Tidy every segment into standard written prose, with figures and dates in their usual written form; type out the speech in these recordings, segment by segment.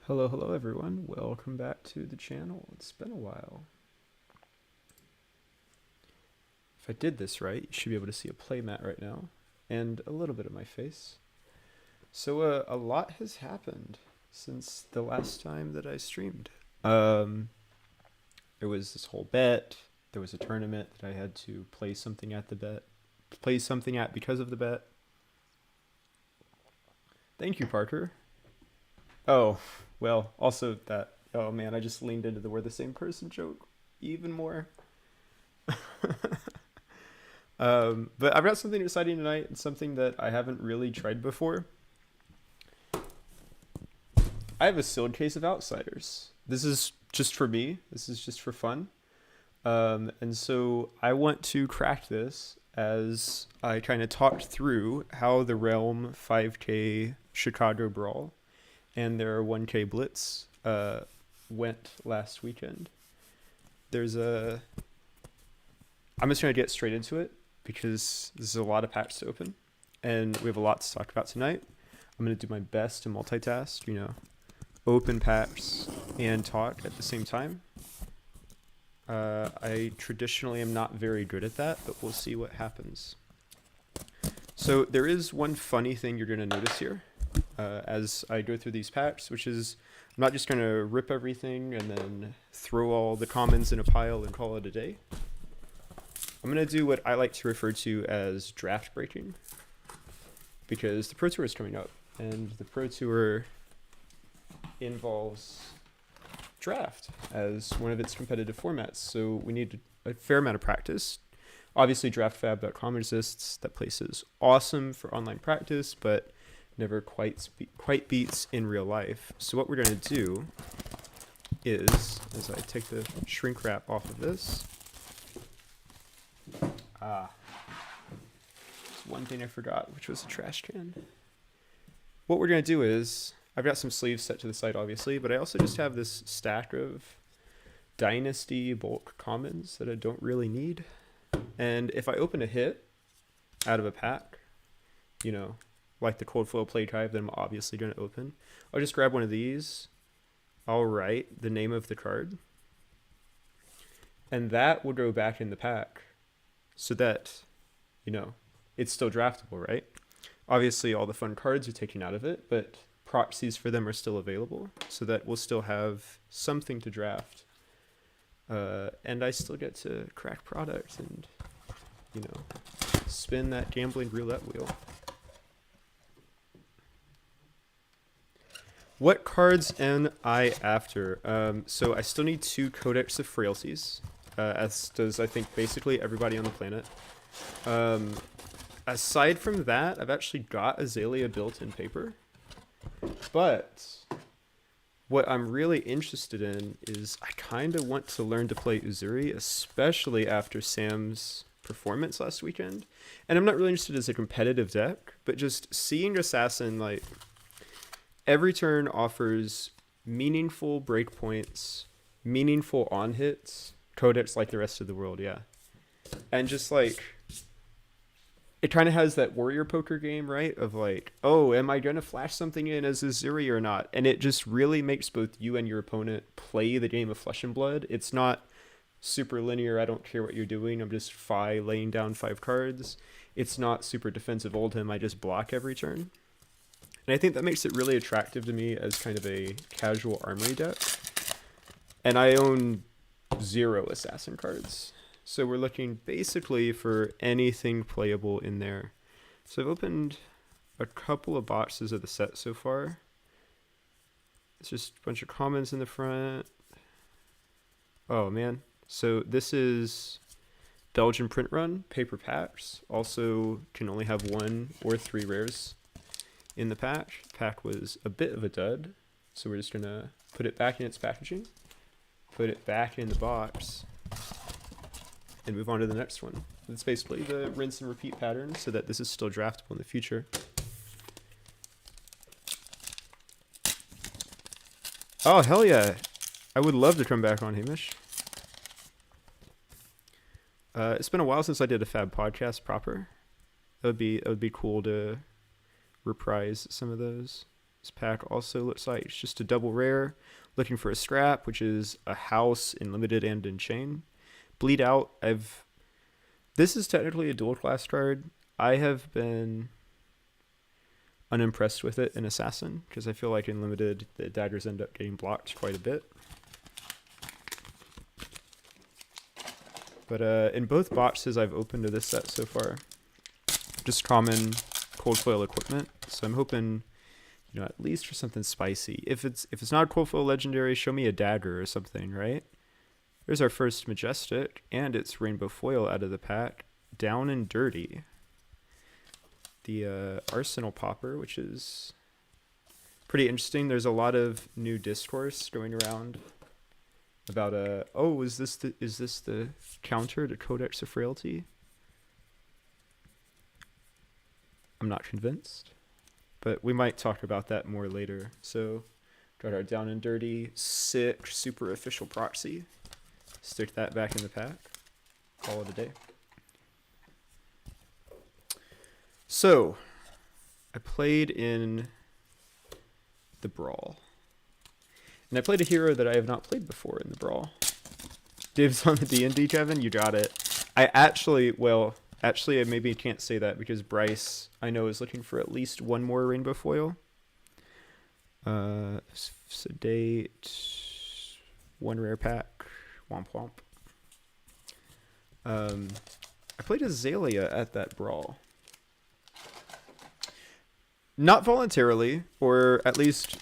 Hello everyone, welcome back to the channel. It's been a while. If I did this right, you should be able to see a playmat right now, and a little bit of my face. So a lot has happened since the last time that I streamed. There was this whole bet, there was a tournament that I had to play something at because of the bet. Thank you, Parker. Oh, well, also that, oh man, I just leaned into the we're the same person joke even more. But I've got something exciting tonight, and something that I haven't really tried before. I have a sealed case of Outsiders. This is just for me. This is just for fun. And so I want to crack this as I kind of talked through how the Realm 5K Chicago Brawl and their 1K Blitz went last weekend. I'm just going to get straight into it because this is a lot of packs to open and we have a lot to talk about tonight. I'm going to do my best to multitask, you know, open packs and talk at the same time. I traditionally am not very good at that, but we'll see what happens. So there is one funny thing you're going to notice here. As I go through these packs, which is I'm not just going to rip everything and then throw all the commons in a pile and call it a day. I'm going to do what I like to refer to as draft breaking, because the Pro Tour is coming up, and the Pro Tour involves draft as one of its competitive formats, so we need a fair amount of practice. Obviously, draftfab.com exists. That place is awesome for online practice, but never quite beats in real life. So what we're going to do is, as I take the shrink wrap off of this, there's one thing I forgot, which was a trash can. What we're going to do is, I've got some sleeves set to the side, obviously, but I also just have this stack of Dynasty bulk commons that I don't really need. And if I open a hit out of a pack, you know, like the Cold Flow Play Drive that I'm obviously going to open, I'll just grab one of these, I'll write the name of the card, and that will go back in the pack so that, you know, it's still draftable, right? Obviously all the fun cards are taken out of it, but proxies for them are still available, so that we'll still have something to draft. And I still get to crack product and, you know, spin that gambling roulette wheel. What cards am I after? So I still need 2 Codex of Frailties, as does, I think, basically everybody on the planet. Aside from that, I've actually got Azalea built in paper. But what I'm really interested in is I kind of want to learn to play Uzuri, especially after Sam's performance last weekend. And I'm not really interested as a competitive deck, but just seeing Assassin, like, every turn offers meaningful breakpoints, meaningful on hits, Codex like the rest of the world, yeah. And just like, it kind of has that warrior poker game, right? Of like, oh, am I going to flash something in as a Zuri or not? And it just really makes both you and your opponent play the game of Flesh and Blood. It's not super linear. I don't care what you're doing. I'm just laying down 5 cards. It's not super defensive Oldhim. I just block every turn. And I think that makes it really attractive to me as kind of a casual armory deck. And I own 0 assassin cards. So we're looking basically for anything playable in there. So I've opened a couple of boxes of the set so far. It's just a bunch of commons in the front. Oh man. So this is Belgian print run, paper packs. Also can only have 1 or 3 rares in the pack. Pack was a bit of a dud. So we're just gonna put it back in its packaging, put it back in the box, and move on to the next one. It's basically the rinse and repeat pattern so that this is still draftable in the future. Oh, hell yeah. I would love to come back on, Hamish. It's been a while since I did a Fab podcast proper. It would be cool to reprise some of those. This pack also looks like it's just a double rare. Looking for a scrap, which is a house in limited and in chain. Bleed Out, this is technically a dual class card. I have been unimpressed with it in Assassin, because I feel like in Limited, the daggers end up getting blocked quite a bit. But in both boxes I've opened to this set so far, just common cold foil equipment. So I'm hoping, at least for something spicy. If it's not a cold foil legendary, show me a dagger or something, right? There's our first Majestic, and it's rainbow foil out of the pack. Down and Dirty. The Arsenal Popper, which is pretty interesting. There's a lot of new discourse going around about is this the counter to Codex of Frailty? I'm not convinced, but we might talk about that more later. So, got our Down and Dirty, sick, super official proxy. Stick that back in the pack. Call it a day. So, I played in the Brawl. And I played a hero that I have not played before in the Brawl. Dibs on the D&D, Kevin? You got it. Actually, I maybe can't say that because Bryce, I know, is looking for at least 1 more rainbow foil. Sedate, 1 rare pack. Womp womp. I played Azalea at that Brawl. Not voluntarily, or at least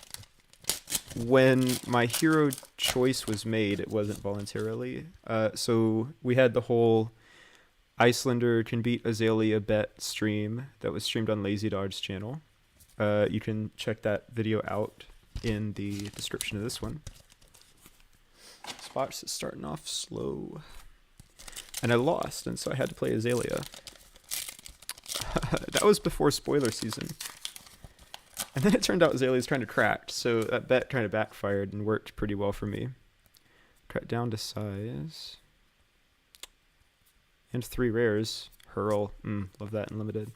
when my hero choice was made, it wasn't voluntarily. So we had the whole Iyslander can beat Azalea bet stream that was streamed on Lazy Dog's channel. You can check that video out in the description of this one. This box is starting off slow. And I lost, and so I had to play Azalea. That was before spoiler season. And then it turned out Azalea's trying to crack, so that bet kind of backfired and worked pretty well for me. Cut down to size. And 3 rares. Hurl. Love that in Limited.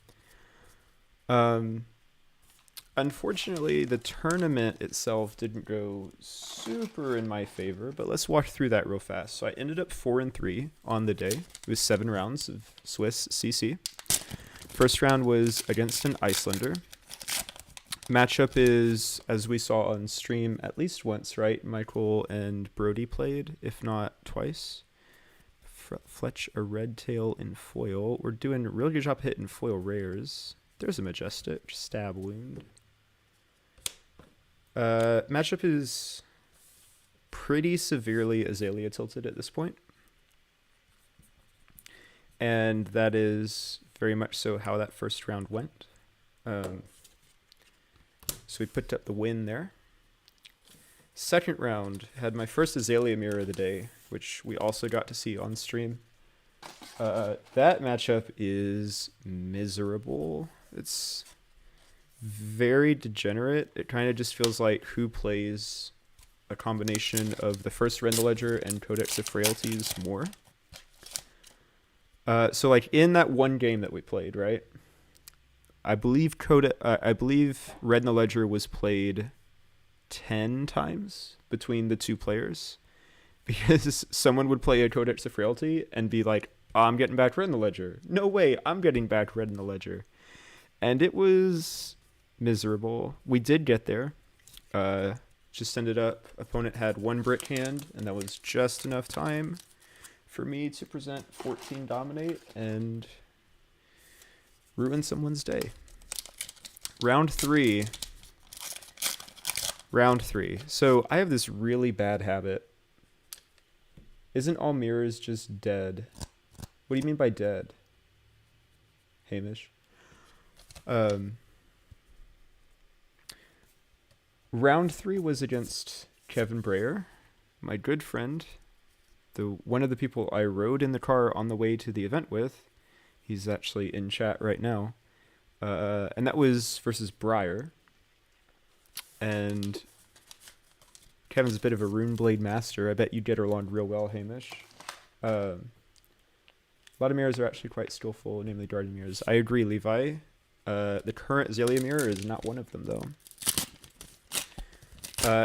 Unfortunately, the tournament itself didn't go super in my favor, but let's walk through that real fast. So I ended up 4-3 on the day. It was 7 rounds of Swiss CC. First round was against an Iyslander. Matchup is, as we saw on stream at least once, right? Michael and Brody played, if not twice. Fletch a red tail in foil. We're doing a real good job hitting foil rares. There's a Majestic stab wound. Matchup is pretty severely Azalea tilted at this point. And that is very much so how that first round went. So we picked up the win there. Second round, had my first Azalea mirror of the day, which we also got to see on stream. That matchup is miserable. It's very degenerate. It kind of just feels like who plays a combination of the first Rend the Ledger and Codex of Frailties more. So like in that one game that we played, right? I believe Rend the Ledger was played 10 times between the two players, because someone would play a Codex of Frailty and be like, oh, I'm getting back Rend the Ledger. No way, I'm getting back Rend the Ledger. And it was miserable. We did get there. Just ended up, opponent had 1 brick hand, and that was just enough time for me to present 14 Dominate and ruin someone's day. Round three. So I have this really bad habit. Isn't all mirrors just dead? What do you mean by dead, Hamish? Round 3 was against Kevin Breyer, my good friend, one of the people I rode in the car on the way to the event with. He's actually in chat right now. And that was versus Breyer. And Kevin's a bit of a Runeblade master. I bet you'd get along real well, Hamish. A lot of mirrors are actually quite skillful, namely Darting mirrors. I agree, Levi. The current Azalea mirror is not one of them, though.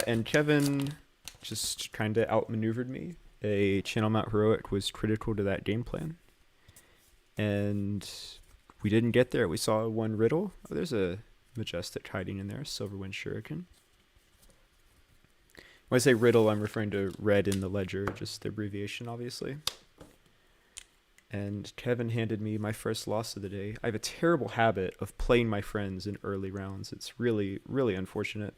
And Kevin just kind of outmaneuvered me. A Channel Mount Heroic was critical to that game plan. And we didn't get there. We saw one Riddle. Oh, there's a Majestic hiding in there. Silverwind Shuriken. When I say Riddle, I'm referring to Red in the Ledger, just the abbreviation, obviously. And Kevin handed me my first loss of the day. I have a terrible habit of playing my friends in early rounds. It's really, really unfortunate.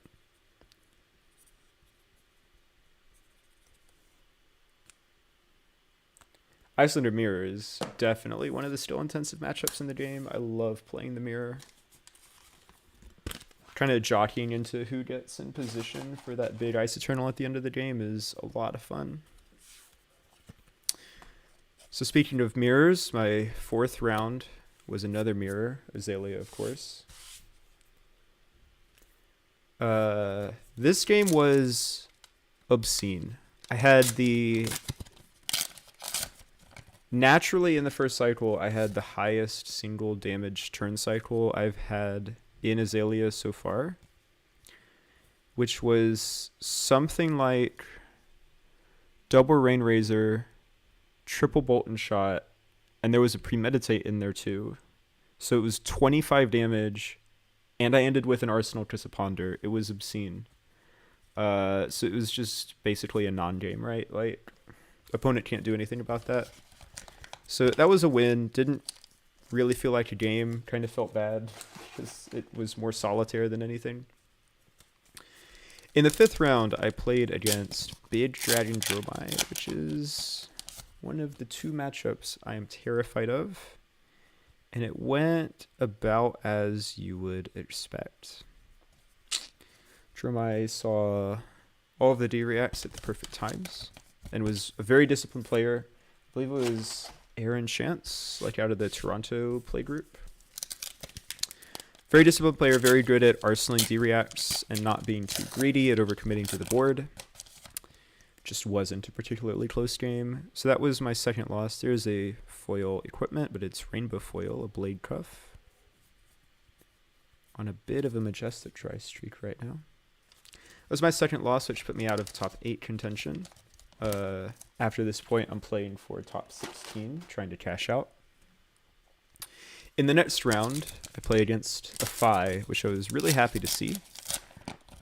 Iyslander Mirror is definitely one of the still intensive matchups in the game. I love playing the mirror. Kind of jockeying into who gets in position for that big Ice Eternal at the end of the game is a lot of fun. So speaking of mirrors, my 4th round was another mirror, Azalea, of course. This game was obscene. I had naturally in the first cycle, I had the highest single damage turn cycle I've had in Azalea so far, which was something like double Rain Razor, triple Bolt and Shot, and there was a Premeditate in there too. So it was 25 damage, and I ended with an Arsenal Kiss of Ponder. It was obscene. So it was just basically a non-game, right? Like, opponent can't do anything about that. So that was a win. Didn't really feel like a game. Kind of felt bad because it was more solitaire than anything. In the 5th round, I played against Big Dragon Dromai, which is one of the 2 matchups I am terrified of. And it went about as you would expect. Dromai saw all of the D-reacts at the perfect times and was a very disciplined player. I believe it was Aaron Chance, like out of the Toronto play group. Very disciplined player, very good at arsenaling D-reacts and not being too greedy at overcommitting to the board. Just wasn't a particularly close game. So that was my 2nd loss. There's a foil equipment, but it's rainbow foil, a blade cuff. On a bit of a Majestic dry streak right now. That was my 2nd loss, which put me out of top 8 contention. After this point, I'm playing for top 16, trying to cash out. In the next round, I play against a Phi, which I was really happy to see.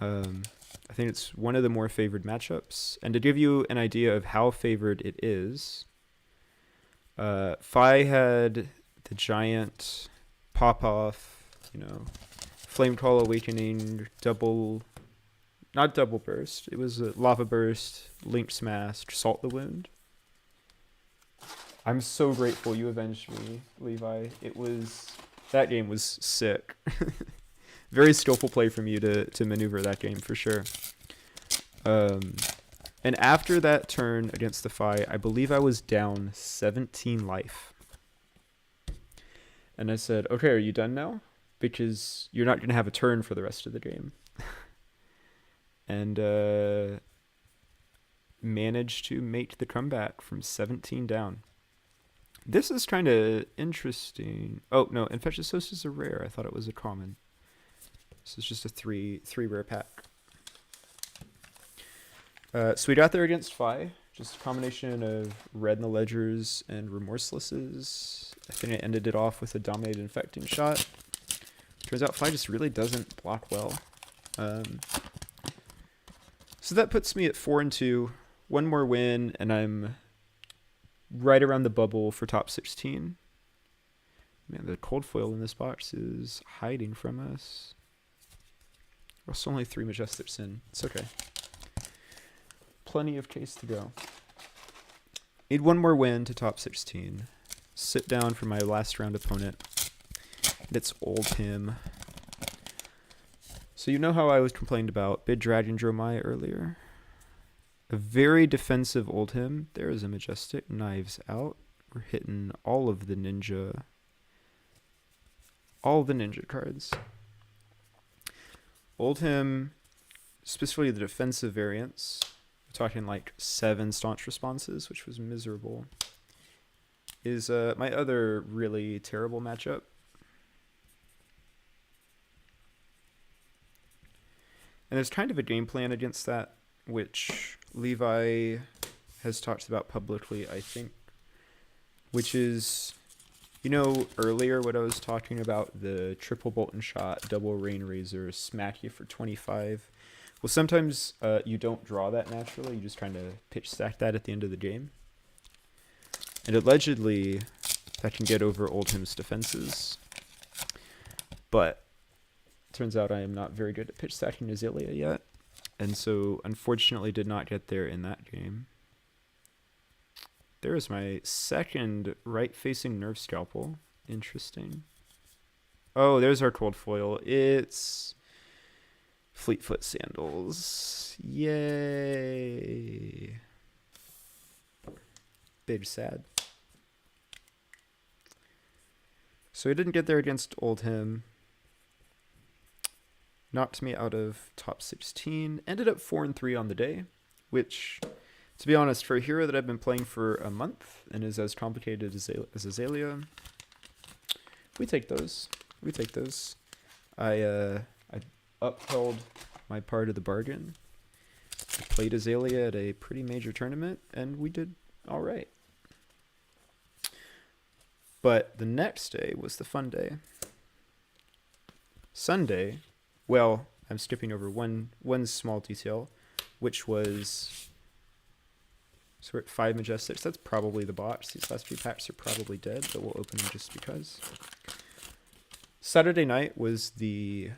I think it's one of the more favored matchups. And to give you an idea of how favored it is, Phi had the giant pop-off, Flame Call Awakening, not double burst. It was a lava burst, link smash, salt the wound. I'm so grateful you avenged me, Levi. That game was sick. Very skillful play from you to maneuver that game for sure. And after that turn against the Phi, I believe I was down 17 life. And I said, okay, are you done now? Because you're not going to have a turn for the rest of the game. And managed to make the comeback from 17 down. This is kind of interesting. Oh, no, Infectious Host is a rare. I thought it was a common. This is just a three rare pack. So we got there against Fi. Just a combination of Red in the Ledgers and Remorselesses. I think I ended it off with a Dominated Infecting shot. Turns out Fi just really doesn't block well. So that puts me at 4-2. One more win, and I'm right around the bubble for top 16. Man, the cold foil in this box is hiding from us. Well, it's only 3 Majestics in. It's okay. Plenty of case to go. Need one more win to top 16. Sit down for my last round opponent. And it's Oldhim. So you know how I was complained about Big Dragon Dromai earlier? A very defensive Oldhim. There is a Majestic. Knives out. We're hitting all of the ninja cards. Oldhim, specifically the defensive variants, we're talking like 7 staunch responses, which was miserable, is my other really terrible matchup. And there's kind of a game plan against that, which Levi has talked about publicly, I think, which is, you know, earlier what I was talking about, the triple bolt and shot, double rain razor, smack you for 25. Well, sometimes you don't draw that naturally. You just trying to pitch stack that at the end of the game. And allegedly, that can get over Oldhim's defenses. But turns out I am not very good at pitch stacking Iyslander yet. And so, unfortunately, did not get there in that game. There is my second right-facing Nerf Scalpel. Interesting. Oh, there's our cold foil. It's Fleetfoot Sandals. Yay. Big sad. So he didn't get there against Oldhim. Knocked me out of top 16. Ended up 4-3 on the day, which, to be honest, for a hero that I've been playing for a month and is as complicated as Iyslander, we take those. We take those. I upheld my part of the bargain. I played Iyslander at a pretty major tournament, and we did all right. But the next day was the fun day. Sunday. Well, I'm skipping over one small detail, which was, so we're at 5 Majestics. That's probably the box. These last few packs are probably dead, but we'll open them just because. Saturday night was the,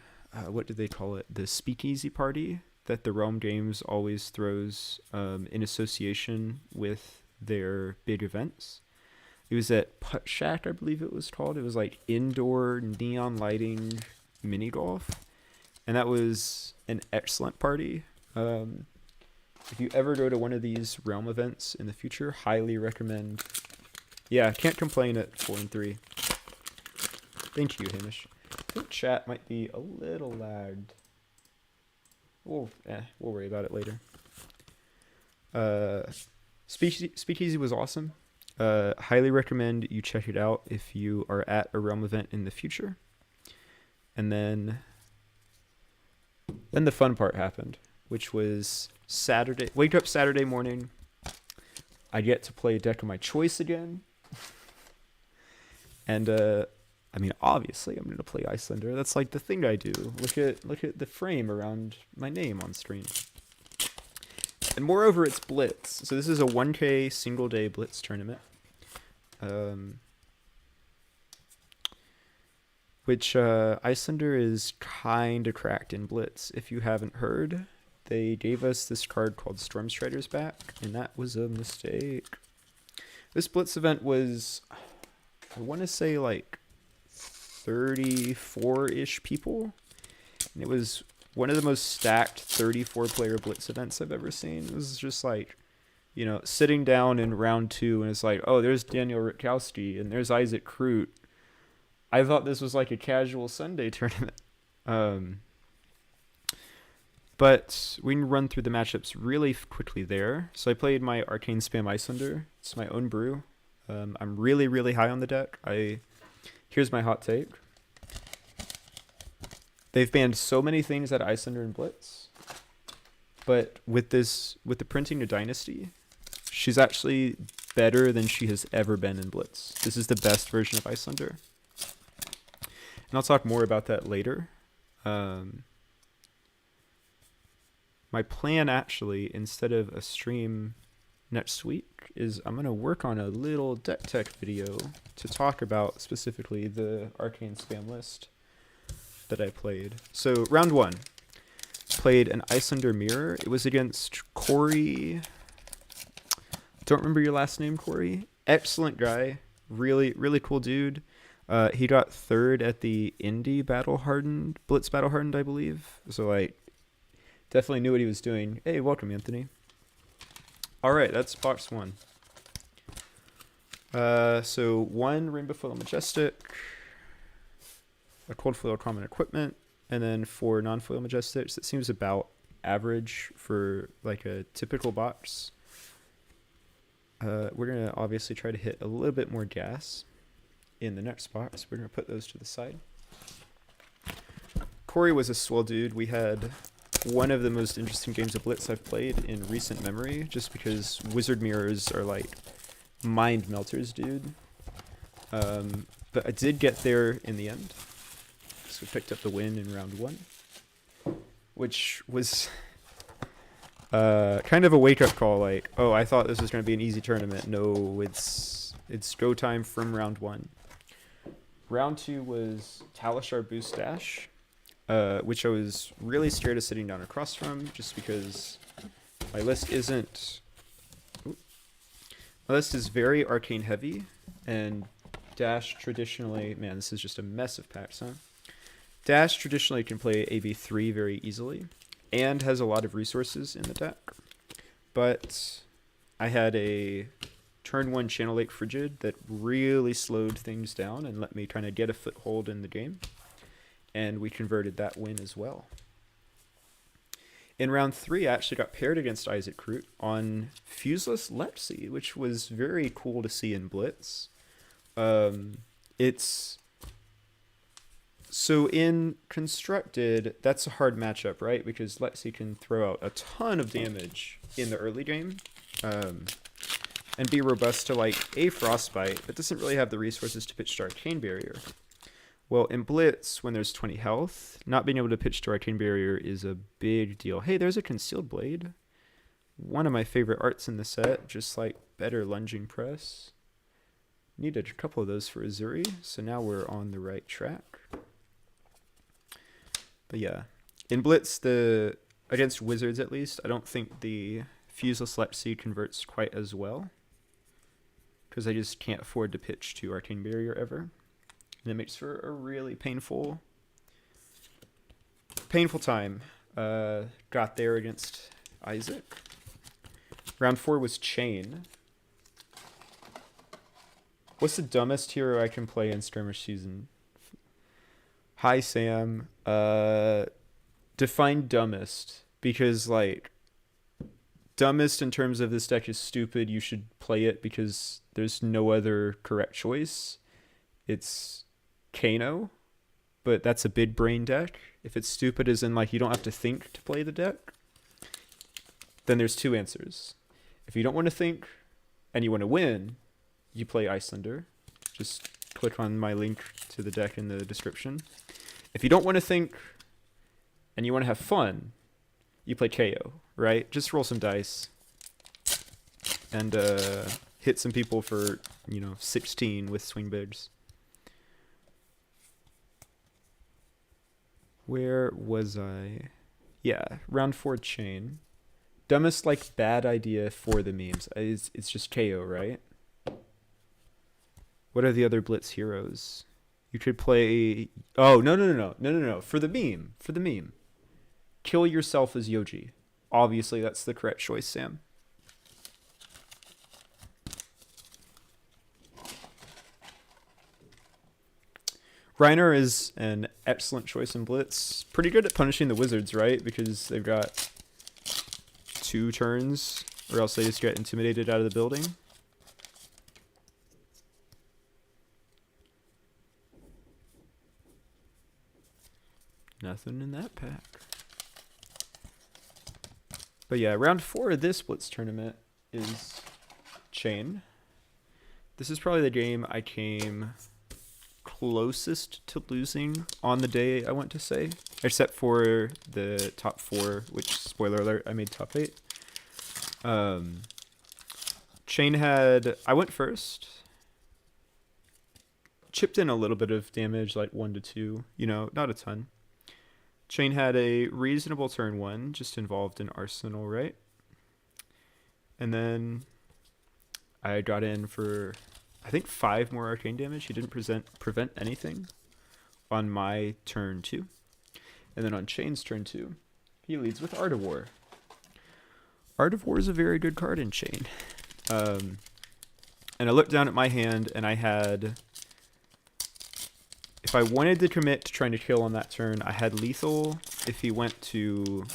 what did they call it? The speakeasy party that the Realm Games always throws in association with their big events. It was at Putt Shack, I believe it was called. It was like indoor neon lighting mini golf. And that was an excellent party. If you ever go to one of these Realm events in the future, highly recommend. Yeah, can't complain at 4-3. Thank you, Hamish. I think chat might be a little lagged. We'll worry about it later. Speakeasy was awesome. Highly recommend you check it out if you are at a Realm event in the future. And then the fun part happened, which was Saturday. Wake up Saturday morning. I get to play a deck of my choice again. And I mean, obviously, I'm going to play Iyslander. That's like the thing I do. Look at the frame around my name on screen. And moreover, it's Blitz. So this is a 1K single day Blitz tournament. Which Iyslander is kind of cracked in Blitz. If you haven't heard, they gave us this card called Stormstriders back, and that was a mistake. This Blitz event was, I want to say, like 34-ish people. And it was one of the most stacked 34-player Blitz events I've ever seen. It was just like, you know, sitting down in round 2, and it's like, oh, there's Daniel Rutkowski, and there's Isaac Krut. I thought this was like a casual Sunday tournament. But we can run through the matchups really quickly there. So I played my Arcane Spam Iyslander. It's my own brew. I'm really, really high on the deck. Here's my hot take. They've banned so many things out of Iyslander and Blitz. But with the printing to Dynasty, she's actually better than she has ever been in Blitz. This is the best version of Iyslander. And I'll talk more about that later. My plan, actually, instead of a stream next week, is I'm going to work on a little deck tech video to talk about specifically the Arcane Spam list that I played. So, round 1. Played an Iyslander Mirror. It was against Corey. Don't remember your last name, Corey. Excellent guy. Really, really cool dude. He got 3rd at the Blitz Battle Hardened, I believe. So, like, definitely knew what he was doing. Hey, welcome, Anthony. All right, that's box 1. So 1 Rainbow Foil Majestic, a Cold Foil Common Equipment, and then 4 non-foil Majestics. That seems about average for like a typical box. We're gonna obviously try to hit a little bit more gas in the next box. We're gonna put those to the side. Corey was a swell dude. We had one of the most interesting games of Blitz I've played in recent memory, just because Wizard Mirrors are like mind melters, dude. But I did get there in the end. So picked up the win in round 1, which was kind of a wake-up call. Like, oh, I thought this was going to be an easy tournament. No, it's go time from round 1. Round 2 was Talishar Boost Dash, which I was really scared of sitting down across from, just because my list isn't... My list is very arcane heavy, and Dash traditionally... Man, this is just a mess of packs, huh? Dash traditionally can play AB3 very easily, and has a lot of resources in the deck. But I had a turn 1 Channel Lake Frigid that really slowed things down and let me kind of get a foothold in the game. And we converted that win as well. In round 3, I actually got paired against Isaac Crute on Fuseless Lepsy, which was very cool to see in Blitz. So in Constructed, that's a hard matchup, right? Because Lepsy can throw out a ton of damage in the early game, and be robust to like a Frostbite, but doesn't really have the resources to pitch to Arcane Barrier. Well, in Blitz, when there's 20 health, not being able to pitch to Arcane Barrier is a big deal. Hey, there's a Concealed Blade. One of my favorite arts in the set, just like better lunging press. Needed a couple of those for Azuri, so now we're on the right track. But yeah, in Blitz, against Wizards at least, I don't think the Fuseless Lepsy converts quite as well, because I just can't afford to pitch to Arcane Barrier ever. And it makes for a really painful time. Got there against Isaac. Round 4 was Chain. What's the dumbest hero I can play in Skirmish Season? Hi, Sam. Define dumbest. Because, like, dumbest in terms of this deck is stupid. You should play it because there's no other correct choice. It's Kano, but that's a big brain deck. If it's stupid as in like you don't have to think to play the deck, then there's 2 answers. If you don't want to think and you want to win, you play Iyslander. Just click on my link to the deck in the description. If you don't want to think and you want to have fun, you play KO, right? Just roll some dice and hit some people for, 16 with swing bigs. Where was I? Yeah, round 4 Chain. Dumbest, like, bad idea for the memes. It's just KO, right? What are the other Blitz heroes? You could play... Oh, no. For the meme. Kill yourself as Yoji. Obviously, that's the correct choice, Sam. Reiner is an excellent choice in Blitz. Pretty good at punishing the wizards, right? Because they've got 2 turns, or else they just get intimidated out of the building. Nothing in that pack. But yeah, round 4 of this Blitz tournament is Chain. This is probably the game I came closest to losing on the day, I want to say. Except for the top 4, which, spoiler alert, I made top 8. Chain had... I went first. Chipped in a little bit of damage, like 1 to 2. You know, not a ton. Chain had a reasonable turn 1, just involved in Arsenal, right? And then I got in for, I think, 5 more arcane damage. He didn't prevent anything on my turn 2. And then on Chain's turn 2, he leads with Art of War. Art of War is a very good card in Chain. And I looked down at my hand, and I had... If I wanted to commit to trying to kill on that turn, I had lethal if he went to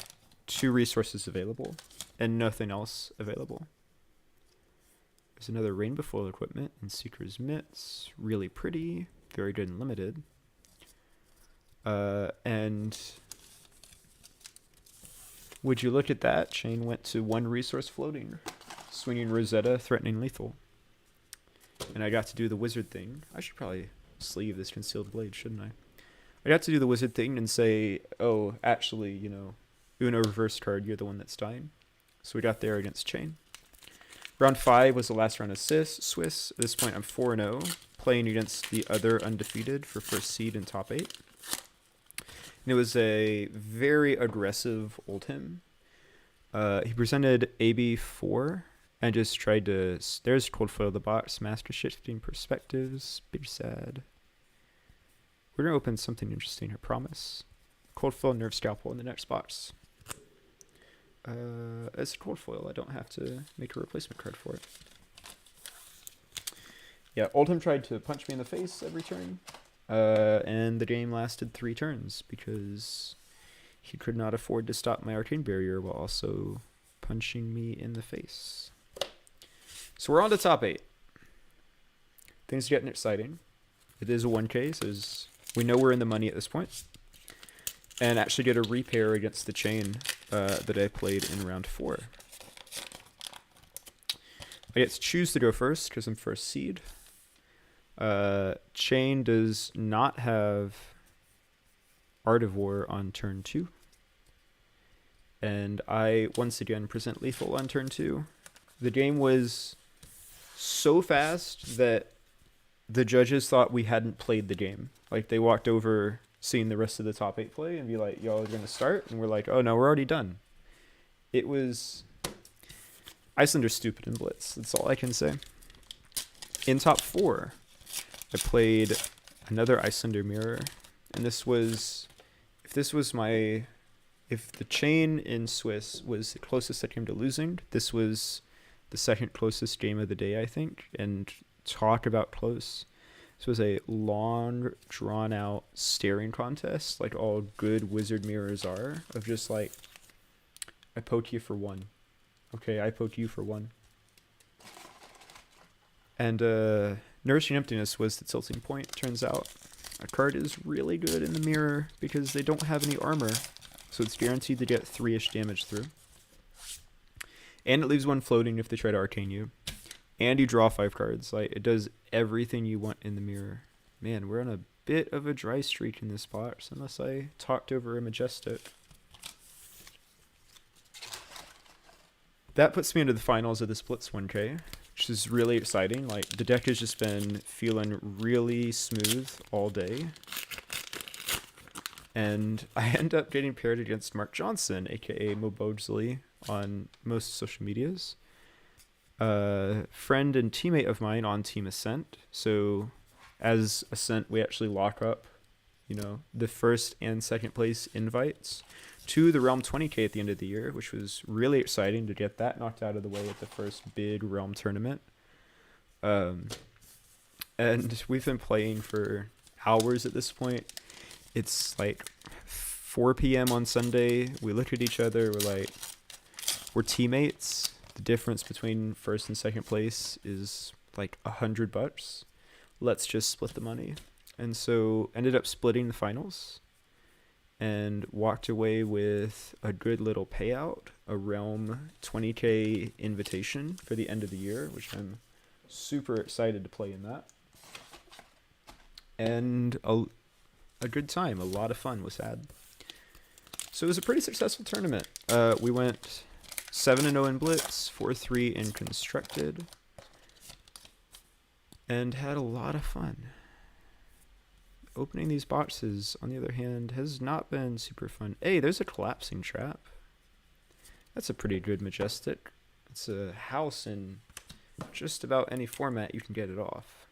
2 resources available and nothing else available. There's another Rainbow Foil equipment in Seeker's Mitts. Really pretty. Very good and limited. And would you look at that? Chain went to 1 resource floating. Swinging Rosetta, threatening lethal. And I got to do the wizard thing. I should probably... sleeve this concealed blade, shouldn't I? I got to do the wizard thing and say, oh, actually, you know, Uno reverse card, you're the one that's dying. So we got there against Chain. Round 5 was the last round of Swiss. At this point, I'm 4-0, playing against the other undefeated for first seed in top 8. And it was a very aggressive Oldhim. He presented AB4 and just tried to... There's Cold Foil the box. Master Shifting Perspectives. Big sad. We're going to open something interesting, I promise. Cold Foil Nerve Scalpel in the next box. It's a Cold Foil. I don't have to make a replacement card for it. Yeah, Oldhim tried to punch me in the face every turn. And the game lasted 3 turns because he could not afford to stop my Arcane Barrier while also punching me in the face. So we're on to top 8. Things are getting exciting. It is a 1K, so we know we're in the money at this point. And actually get a repair against the Chain that I played in round 4. I get to choose to go first because I'm first seed. Chain does not have Art of War on turn 2. And I once again present lethal on turn 2. The game was so fast that the judges thought we hadn't played the game. Like, they walked over seeing the rest of the top 8 play and be like, y'all are going to start? And we're like, oh no, we're already done. It was... Iyslander's stupid in Blitz. That's all I can say. In top 4, I played another Iyslander mirror. And this was... If the Chain in Swiss was the closest I came to losing, this was the second closest game of the day, I think. And talk about close. This was a long, drawn-out staring contest, like all good wizard mirrors are, of just like, I poke you for 1. Okay, I poke you for 1. And Nourishing Emptiness was the tilting point, turns out. A card is really good in the mirror because they don't have any armor, so it's guaranteed to get 3-ish damage through. And it leaves 1 floating if they try to arcane you. And you draw 5 cards. Like, it does everything you want in the mirror. Man, we're on a bit of a dry streak in this box, unless I talked over a Majestic. That puts me into the finals of this Blitz 1K, which is really exciting. Like, the deck has just been feeling really smooth all day. And I end up getting paired against Mark Johnson, aka Mo Bodesley, on most social medias. Friend and teammate of mine on Team Ascent. So as Ascent, we actually lock up, you know, the first and second place invites to the Realm 20K at the end of the year, which was really exciting to get that knocked out of the way at the first big Realm tournament. And we've been playing for hours at this point. It's like 4 p.m. on Sunday. We look at each other. We're like, we're teammates. The difference between first and second place is like $100. Let's just split the money. And so ended up splitting the finals and walked away with a good little payout, a Realm 20K invitation for the end of the year, which I'm super excited to play in that. And a good time, a lot of fun was had. So it was a pretty successful tournament. We went 7-0 in Blitz, 4-3 in Constructed, and had a lot of fun. Opening these boxes, on the other hand, has not been super fun. Hey, there's a collapsing trap. That's a pretty good Majestic. It's a house in just about any format you can get it off.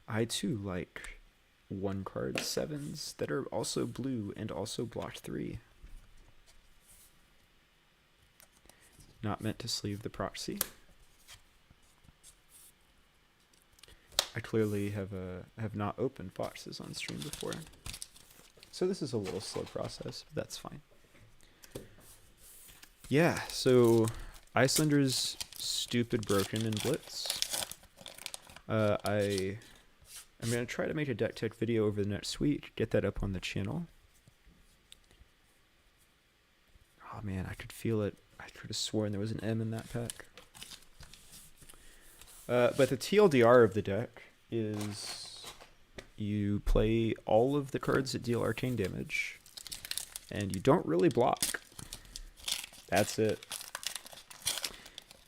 I too like 1-card 7s that are also blue and also blocked 3. Not meant to sleeve the proxy. I clearly have not opened boxes on stream before, so this is a little slow process, but that's fine. Yeah, so Iyslander stupid broken in Blitz. I'm gonna try to make a deck tech video over the next week, get that up on the channel. Oh man, I could feel it. I could have sworn there was an M in that pack. But the TLDR of the deck is you play all of the cards that deal arcane damage, and you don't really block. That's it.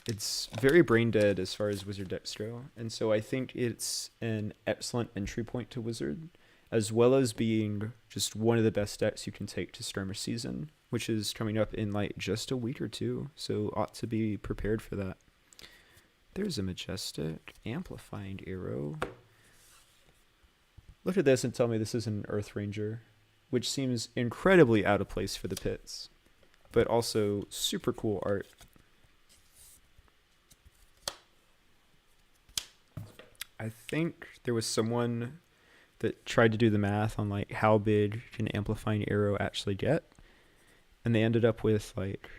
It's very brain dead as far as Wizard decks go, and so I think it's an excellent entry point to Wizard, as well as being just one of the best decks you can take to Skirmish season, which is coming up in like just a week or two, so ought to be prepared for that. There's a Majestic amplifying arrow. Look at this and tell me this isn't an Earth Ranger, which seems incredibly out of place for the pits, but also super cool art. I think there was someone that tried to do the math on like how big can amplifying arrow actually get, and they ended up with like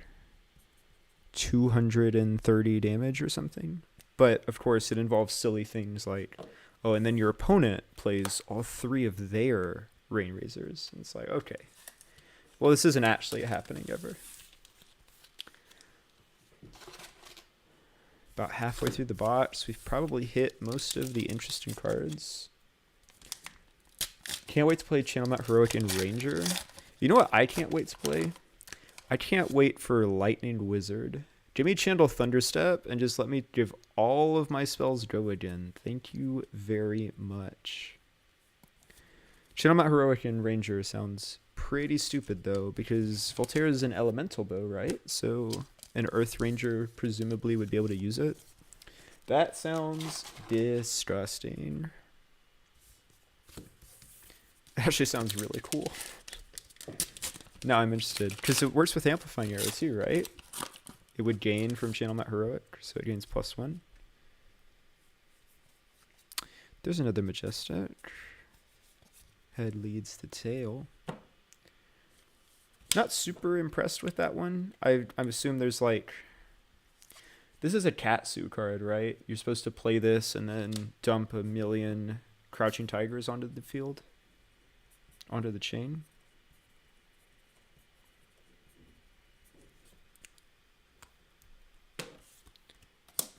230 damage or something. But of course it involves silly things like, oh, and then your opponent plays all 3 of their Rain Razors, and it's like, okay, well, this isn't actually happening ever. About halfway through the box, we've probably hit most of the interesting cards. Can't wait to play Channel Mount Heroic and Ranger. You know what I can't wait to play? I can't wait for Lightning Wizard. Give me Channel Thunderstep and just let me give all of my spells go again. Thank you very much. Channel Mount Heroic and Ranger sounds pretty stupid though, because Voltaire is an elemental bow, right? So an Earth Ranger presumably would be able to use it. That sounds disgusting. It actually sounds really cool. Now I'm interested, because it works with Amplifying Arrow too, right? It would gain from Channel Mount Heroic, so it gains +1. There's another Majestic. Head leads the tail. Not super impressed with that one. I assume there's like... This is a Katsu card, right? You're supposed to play this and then dump 1,000,000 Crouching Tigers onto the field? Onto the chain?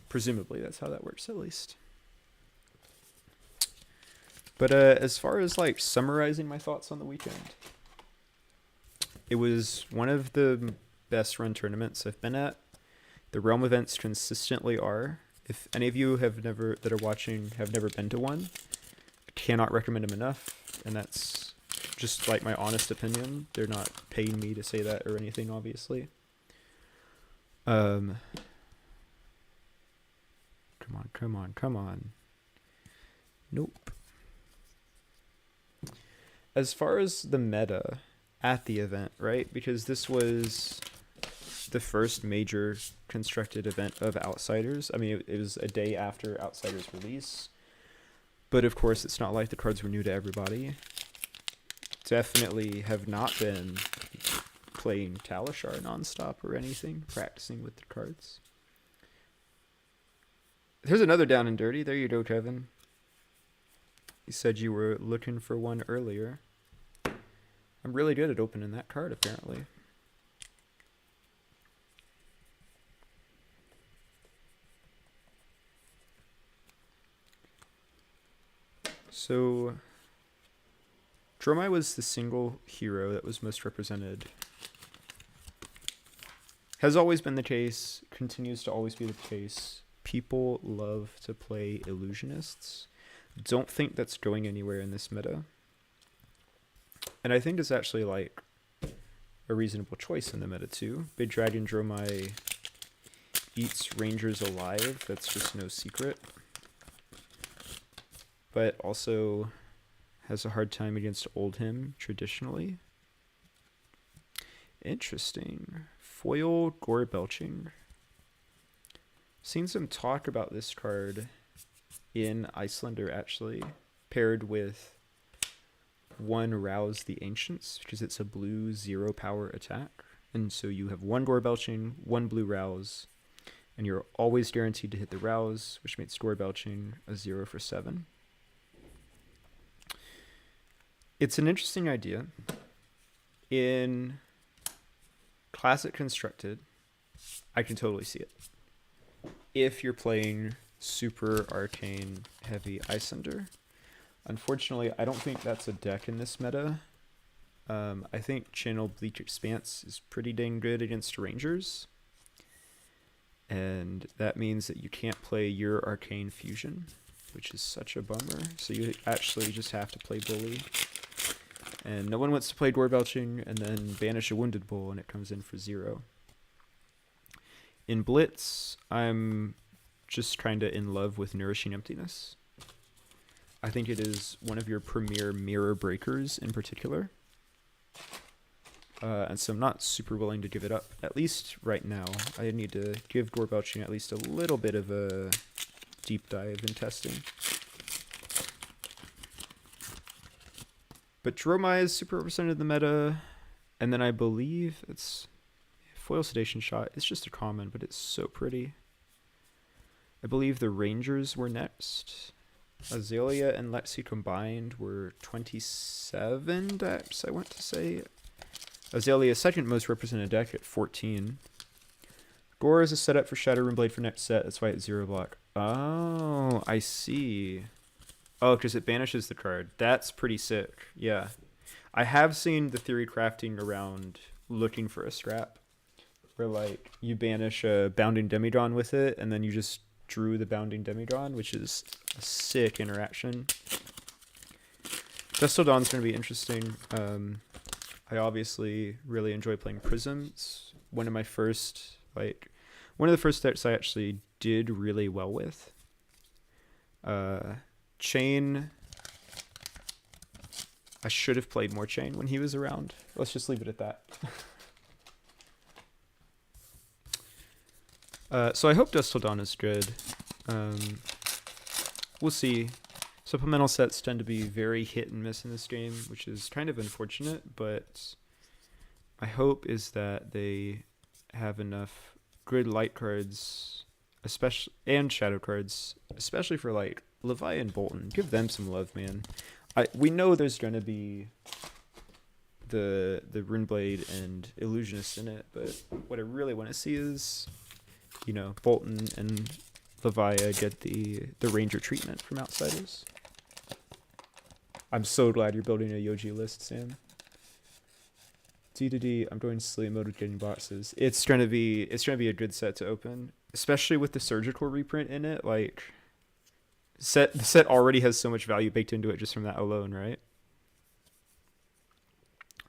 Presumably that's how that works, at least. But as far as like summarizing my thoughts on the weekend, it was one of the best run tournaments I've been at. The Realm events consistently are. If any of you that are watching have never been to one, I cannot recommend them enough, and that's just like my honest opinion. They're not paying me to say that or anything, obviously. Come on. Nope. As far as the meta at the event, right? Because this was the first major constructed event of Outsiders. I mean, it was a day after Outsiders release. But of course, it's not like the cards were new to everybody. Definitely have not been playing Talishar nonstop or anything, practicing with the cards. There's another down and dirty. There you go, Kevin. You said you were looking for one earlier. I'm really good at opening that card, apparently. So, Dromai was the single hero that was most represented. Has always been the case, continues to always be the case. People love to play illusionists. Don't think that's going anywhere in this meta. And I think it's actually like a reasonable choice in the meta too. Big Dragon Dromai eats Rangers alive, that's just no secret. But also has a hard time against Oldhim traditionally. Interesting. Foil Gore Belching. Seen some talk about this card in Iyslander actually, paired with one Rouse the Ancients, because it's a blue 0 power attack. And so you have one Gore Belching, one blue Rouse, and you're always guaranteed to hit the Rouse, which makes Gore Belching a 0 for 7. It's an interesting idea. In Classic Constructed, I can totally see it. If you're playing super arcane heavy Iyslander. Unfortunately, I don't think that's a deck in this meta. I think Channel Bleak Expanse is pretty dang good against Rangers. And that means that you can't play your Arcane Fusion, which is such a bummer. So you actually just have to play Bully. And no one wants to play Gore Belching and then banish a Wounded Bull and it comes in for 0. In Blitz, I'm just kind of in love with Nourishing Emptiness. I think it is one of your premier mirror breakers in particular. And so I'm not super willing to give it up, at least right now. I need to give Gore Belching at least a little bit of a deep dive in testing. But Dromai is super represented in the meta. And then I believe it's Foil Sedation Shot. It's just a common, but it's so pretty. I believe the Rangers were next. Azalea and Lexi combined were 27 decks, I want to say. Azalea's second most represented deck at 14. Gore is a setup for Shadow Runeblade for next set. That's why it's 0 block. Oh, I see. Oh, because it banishes the card. That's pretty sick. Yeah. I have seen the theory crafting around looking for a scrap. Where, like, you banish a Bounding Demigod with it, and then you just drew the Bounding Demigod, which is a sick interaction. Dustil Dawn's going to be interesting. I obviously really enjoy playing Prism. It's one of the first decks I actually did really well with. Chain, I should have played more Chain when he was around. Let's just leave it at that. So I hope Dustil Dawn is good. We'll see. Supplemental sets tend to be very hit and miss in this game, which is kind of unfortunate, but my hope is that they have enough good light cards, especially, and shadow cards, especially for like Levi and Bolton. Give them some love, man. We know there's going to be the Runeblade and Illusionist in it, but what I really want to see is, you know, Bolton and Levi get the Ranger treatment from Outsiders. I'm so glad you're building a Yoji list, Sam. D2D, I'm going sleep mode with getting boxes. It's gonna be a good set to open, especially with the surgical reprint in it. Like, the set already has so much value baked into it just from that alone, right?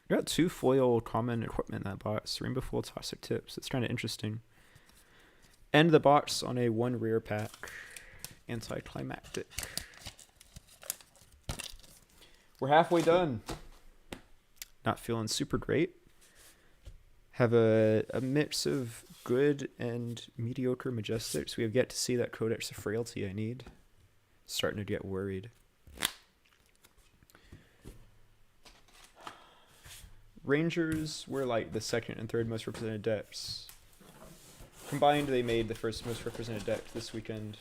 I got 2 foil common equipment in that box. Rainbow Foil Toxic Tips. It's kind of interesting. End the box on a 1 rare pack. Anticlimactic. We're halfway done. Not feeling super great. have a mix of good and mediocre Majestics. We have yet to see that Codex of Frailty I need. Starting to get worried. Rangers were like the second and third most represented decks. Combined, they made the first most represented deck this weekend.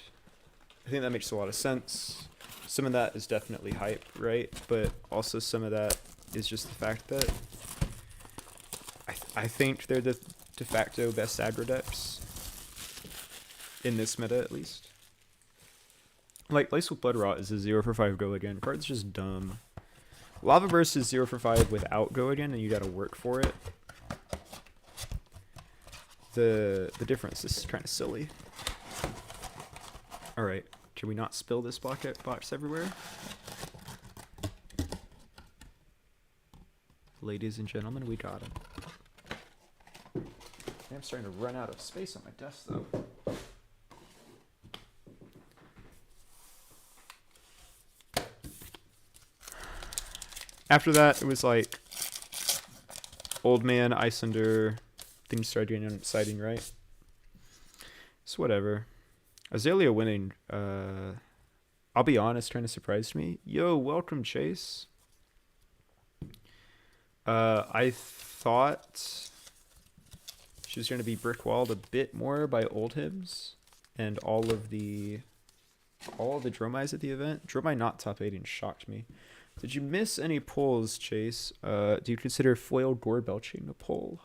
I think that makes a lot of sense. Some of that is definitely hype, right? But also some of that is just the fact that I think they're the de facto best aggro decks. In this meta, at least. Like, Lace with Blood Rot is a 0 for 5 go again. Card's just dumb. Lava Burst is 0 for 5 without go again, and you gotta work for it. The difference is kind of silly. Alright, can we not spill this box everywhere? Ladies and gentlemen, we got him. I'm starting to run out of space on my desk, though. After that, it was like Old Man, Iyslander, things started getting exciting, right? So whatever. Azalea winning, I'll be honest, kind of surprised me. Yo, welcome, Chase. I thought she was going to be brick-walled a bit more by Old Hibs and all the Dromais at the event. Dromai not top 8 shocked me. Did you miss any polls, Chase? Do you consider foil gore belching a poll?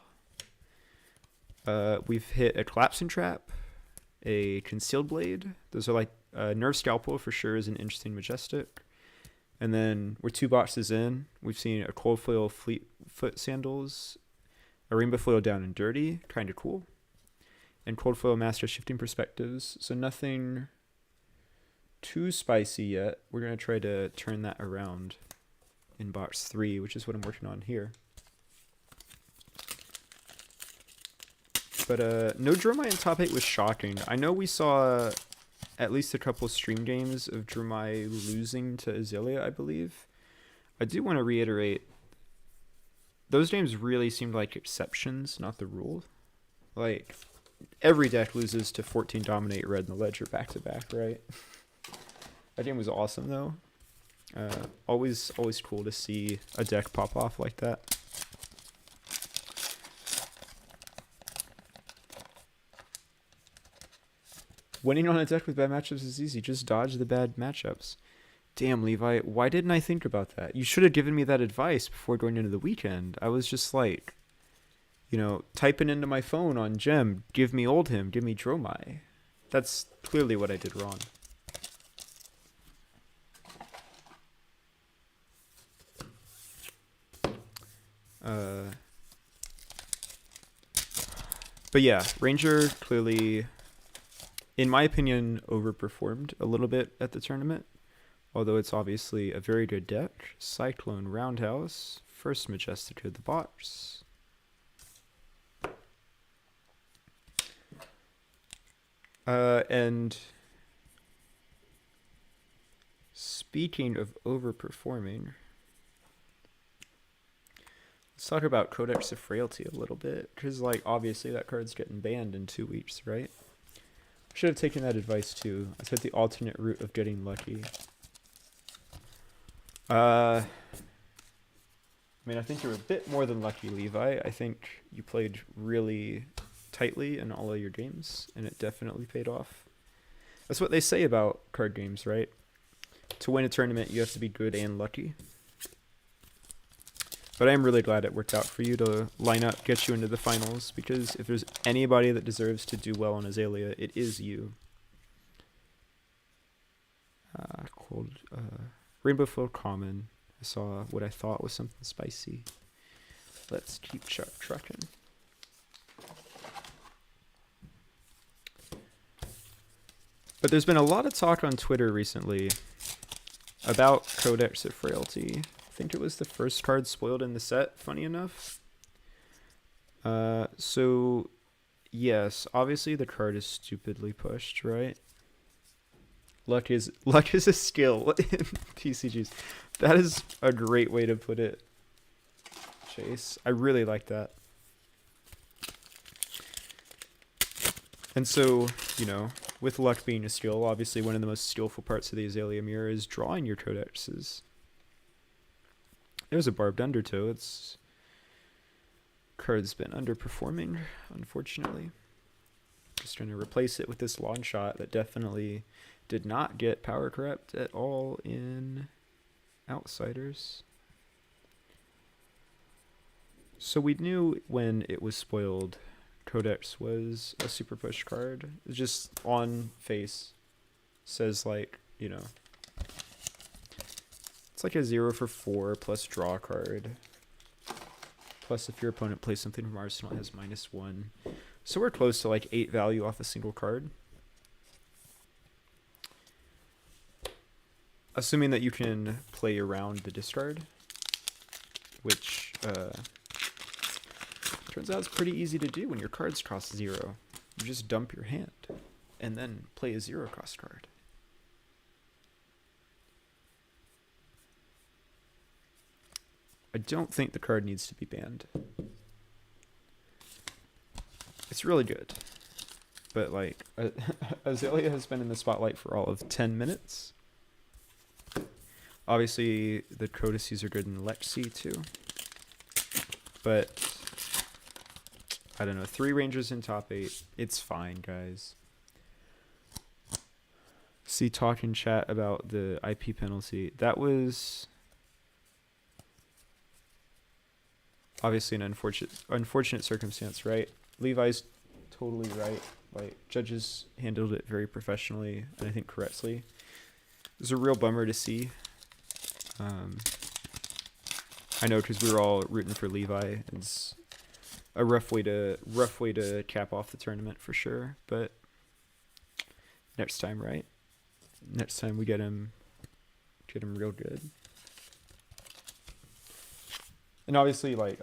We've hit a collapsing trap, a concealed blade. Those are like nerve scalpel for sure is an interesting majestic. And then we're 2 boxes in. We've seen a cold foil fleetfoot sandals, a rainbow foil down and dirty, kind of cool, and cold foil master shifting perspectives. So nothing too spicy yet. We're going to try to turn that around in box 3, which is what I'm working on here. But no Dromai in top 8 was shocking. I know we saw at least a couple stream games of Dromai losing to Azalea, I believe. I do want to reiterate, those games really seemed like exceptions, not the rule. Like, every deck loses to 14 Dominate Red in the Ledger back-to-back, right? That game was awesome, though. Always cool to see a deck pop off like that. Winning on a deck with bad matchups is easy. Just dodge the bad matchups. Damn, Levi, why didn't I think about that? You should have given me that advice before going into the weekend. I was just like, you know, typing into my phone on Gem, give me Old Him, give me Dromai. That's clearly what I did wrong. But yeah, Ranger clearly, in my opinion, overperformed a little bit at the tournament. Although it's obviously a very good deck. Cyclone Roundhouse, first Majestic of the box. And speaking of overperforming, let's talk about Codex of Frailty a little bit, because like obviously that card's getting banned in 2 weeks, right? Should have taken that advice too. I took the alternate route of getting lucky. I mean, I think you're a bit more than lucky, Levi. I think you played really tightly in all of your games, and it definitely paid off. That's what they say about card games, right? To win a tournament, you have to be good and lucky. But I am really glad it worked out for you to line up, get you into the finals, because if there's anybody that deserves to do well on Azalea, it is you. Rainbow Flow Common. I saw what I thought was something spicy. Let's keep trucking. But there's been a lot of talk on Twitter recently about Codex of Frailty. I think it was the first card spoiled in the set, funny enough. So, yes, obviously the card is stupidly pushed, right? Luck is a skill in TCGs. That is a great way to put it, Chase. I really like that. And so, you know, with luck being a skill, obviously one of the most skillful parts of the Azalea Mirror is drawing your codexes. There's a Barbed Undertow. It's card's been underperforming, unfortunately. Just trying to replace it with this Long Shot that definitely did not get power corrupt at all in Outsiders. So we knew when it was spoiled, Codex was a super push card. It's just on face says, like, you know, it's like a 0 for 4 plus draw card. Plus if your opponent plays something from Arsenal, it has -1. So we're close to like 8 value off a single card. Assuming that you can play around the discard, which turns out it's pretty easy to do when your cards cost 0. You just dump your hand and then play a 0 cost card. I don't think the card needs to be banned. It's really good. But like, Azalea has been in the spotlight for all of 10 minutes. Obviously, the codices are good in Lexi too. But I don't know, 3 Rangers in top 8. It's fine, guys. See, talk in chat about the IP penalty. That was obviously an unfortunate circumstance, right? Levi's totally right. Like, judges handled it very professionally and I think correctly. It was a real bummer to see. I know, because we were all rooting for Levi. It's a rough way to cap off the tournament for sure. But next time, right? Next time we get him real good. And obviously, like,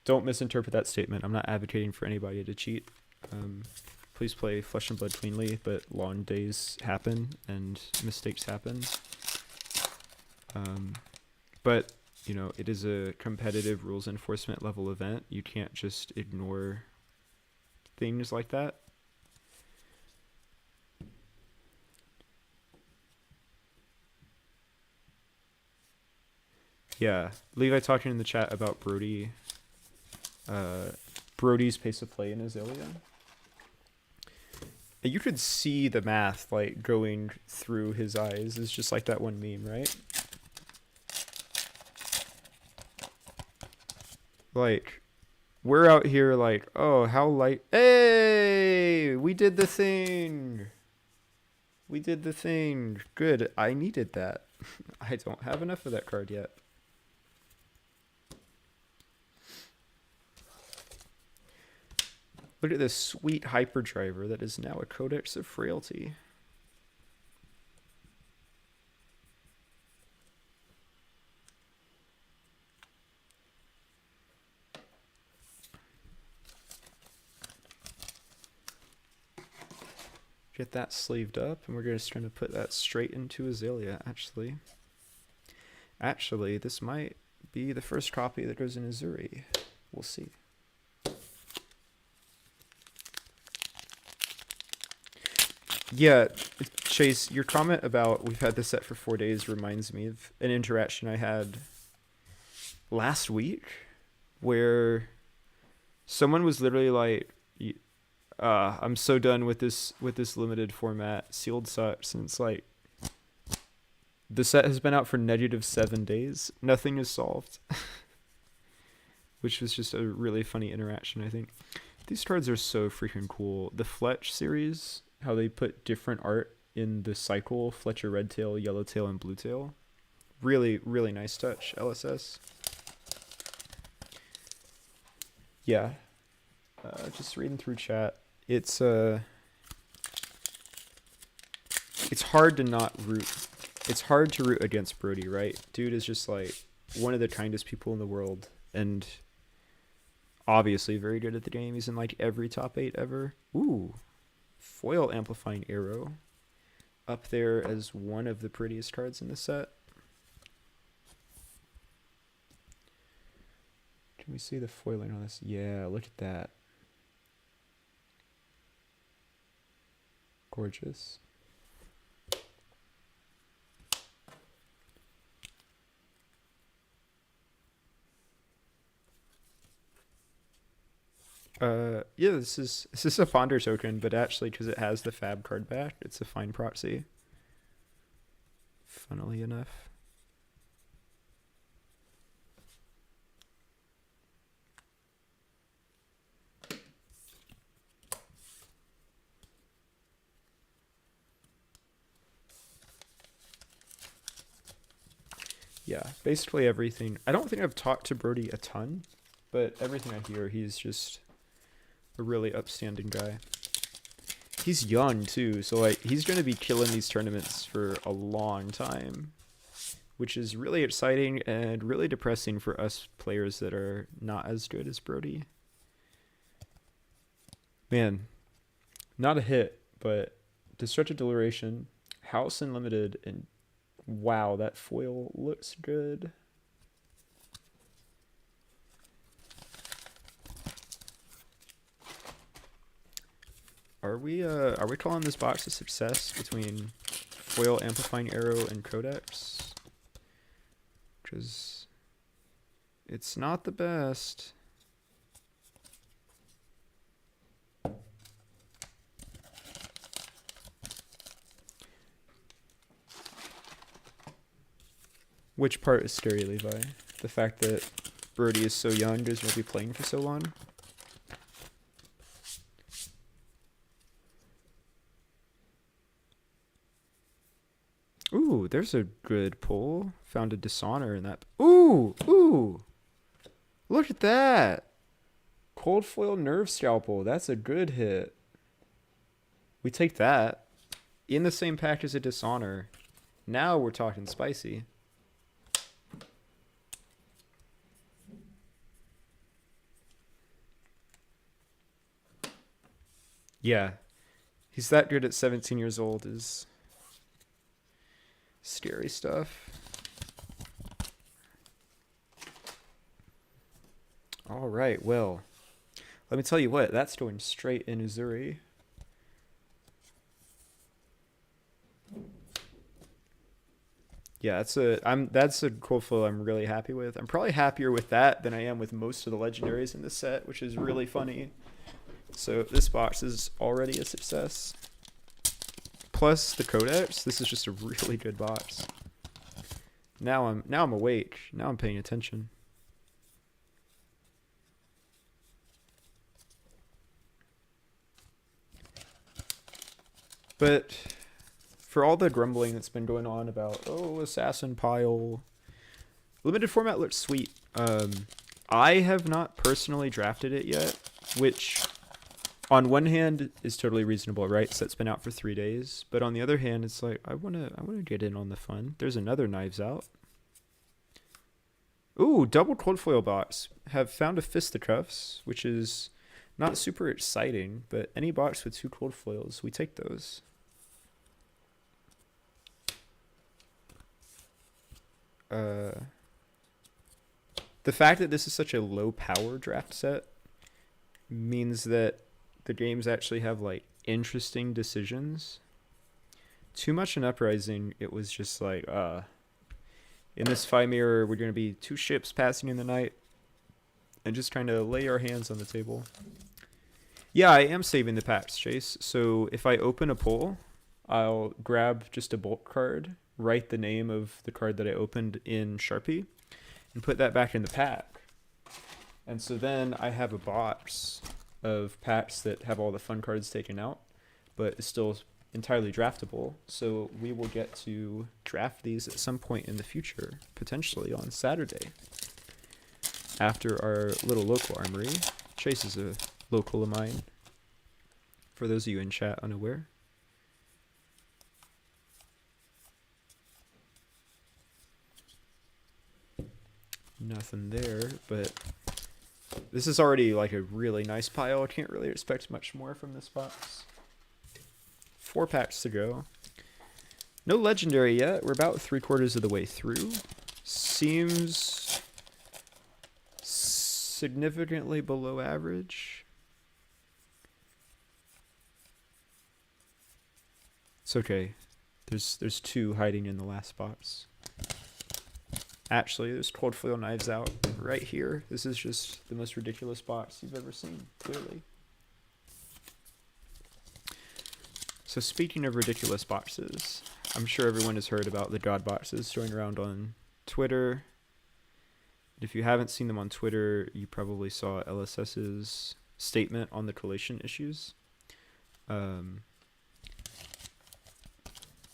don't misinterpret that statement. I'm not advocating for anybody to cheat. Please play Flesh and Blood cleanly, but long days happen and mistakes happen. But, you know, it is a competitive rules enforcement level event. You can't just ignore things like that. Yeah, Levi talking in the chat about Brody's pace of play in Azalea. You could see the math, like, going through his eyes. It's just like that one meme, right? Like, we're out here like, oh, how light. Hey, we did the thing. We did the thing. Good. I needed that. I don't have enough of that card yet. Look at this sweet hyperdriver that is now a Codex of Frailty. Get that sleeved up, and we're just trying to put that straight into Azalea, actually. Actually, this might be the first copy that goes in Azuri. We'll see. Yeah, Chase, your comment about we've had this set for 4 days reminds me of an interaction I had last week where someone was literally like, I'm so done with this limited format. Sealed sucks. And it's like, the set has been out for -7 days. Nothing is solved. Which was just a really funny interaction, I think. These cards are so freaking cool. The Fletch series, how they put different art in the cycle, Fletcher Redtail, Yellowtail, and Bluetail. Really, really nice touch, LSS. Yeah. Just reading through chat. It's hard to not root. It's hard to root against Brody, right? Dude is just like one of the kindest people in the world, and obviously very good at the game. He's in like every top 8 ever. Ooh, foil amplifying arrow, up there as one of the prettiest cards in the set. Can we see the foiling on this? Yeah, look at that. gorgeous. Yeah, this is a Fonder token, but actually, because it has the Fab card back, it's a fine proxy. Funnily enough. Yeah, basically everything. I don't think I've talked to Brody a ton, but everything I hear, he's just a really upstanding guy. He's young too, so like he's going to be killing these tournaments for a long time, which is really exciting and really depressing for us players that are not as good as Brody. Man, not a hit, but Destructive Deliberation, House Unlimited, and wow, that foil looks good. Are we calling this box a success between foil amplifying arrow and codex? Because it's not the best. Which part is scary, Levi? The fact that Brody is so young because he'll be playing for so long? Ooh, there's a good pull. Found a Dishonor in that. Ooh! Look at that! Cold Foil Nerve Scalpel. That's a good hit. We take that. In the same pack as a Dishonor. Now we're talking spicy. Yeah. He's that good at 17 years old is scary stuff. All right, well, let me tell you what, that's going straight in Uzuri. Yeah, that's a cool flow I'm really happy with. I'm probably happier with that than I am with most of the legendaries in this set, which is really funny. So this box is already a success. Plus the codex, this is just a really good box. Now I'm awake. Now I'm paying attention. But for all the grumbling that's been going on about, oh, assassin pile, limited format looks sweet. I have not personally drafted it yet, which on one hand is totally reasonable, right? So it's been out for 3 days. But on the other hand, it's like, I wanna get in on the fun. There's another Knives Out. Ooh, double cold foil box. Have found a Fisticuffs, which is not super exciting, but any box with 2 cold foils, we take those. The fact that this is such a low power draft set means that the games actually have like interesting decisions. Too much in Uprising, it was just like, in this 5 mirror, we're going to be 2 ships passing in the night and just trying to lay our hands on the table. Yeah, I am saving the packs, Chase. So if I open a pull, I'll grab just a bulk card, write the name of the card that I opened in Sharpie, and put that back in the pack. And so then I have a box of packs that have all the fun cards taken out, but it's still entirely draftable. So we will get to draft these at some point in the future, potentially on Saturday, after our little local armory. Chase is a local of mine, for those of you in chat unaware. Nothing there, but this is already like a really nice pile. I can't really expect much more from this box. 4 packs to go. No legendary yet. We're about 3/4 of the way through. Seems significantly below average. It's okay. There's 2 hiding in the last box. Actually, there's cold foil knives out right here. This is just the most ridiculous box you've ever seen, clearly. So speaking of ridiculous boxes, I'm sure everyone has heard about the God boxes going around on Twitter. If you haven't seen them on Twitter, you probably saw LSS's statement on the collation issues.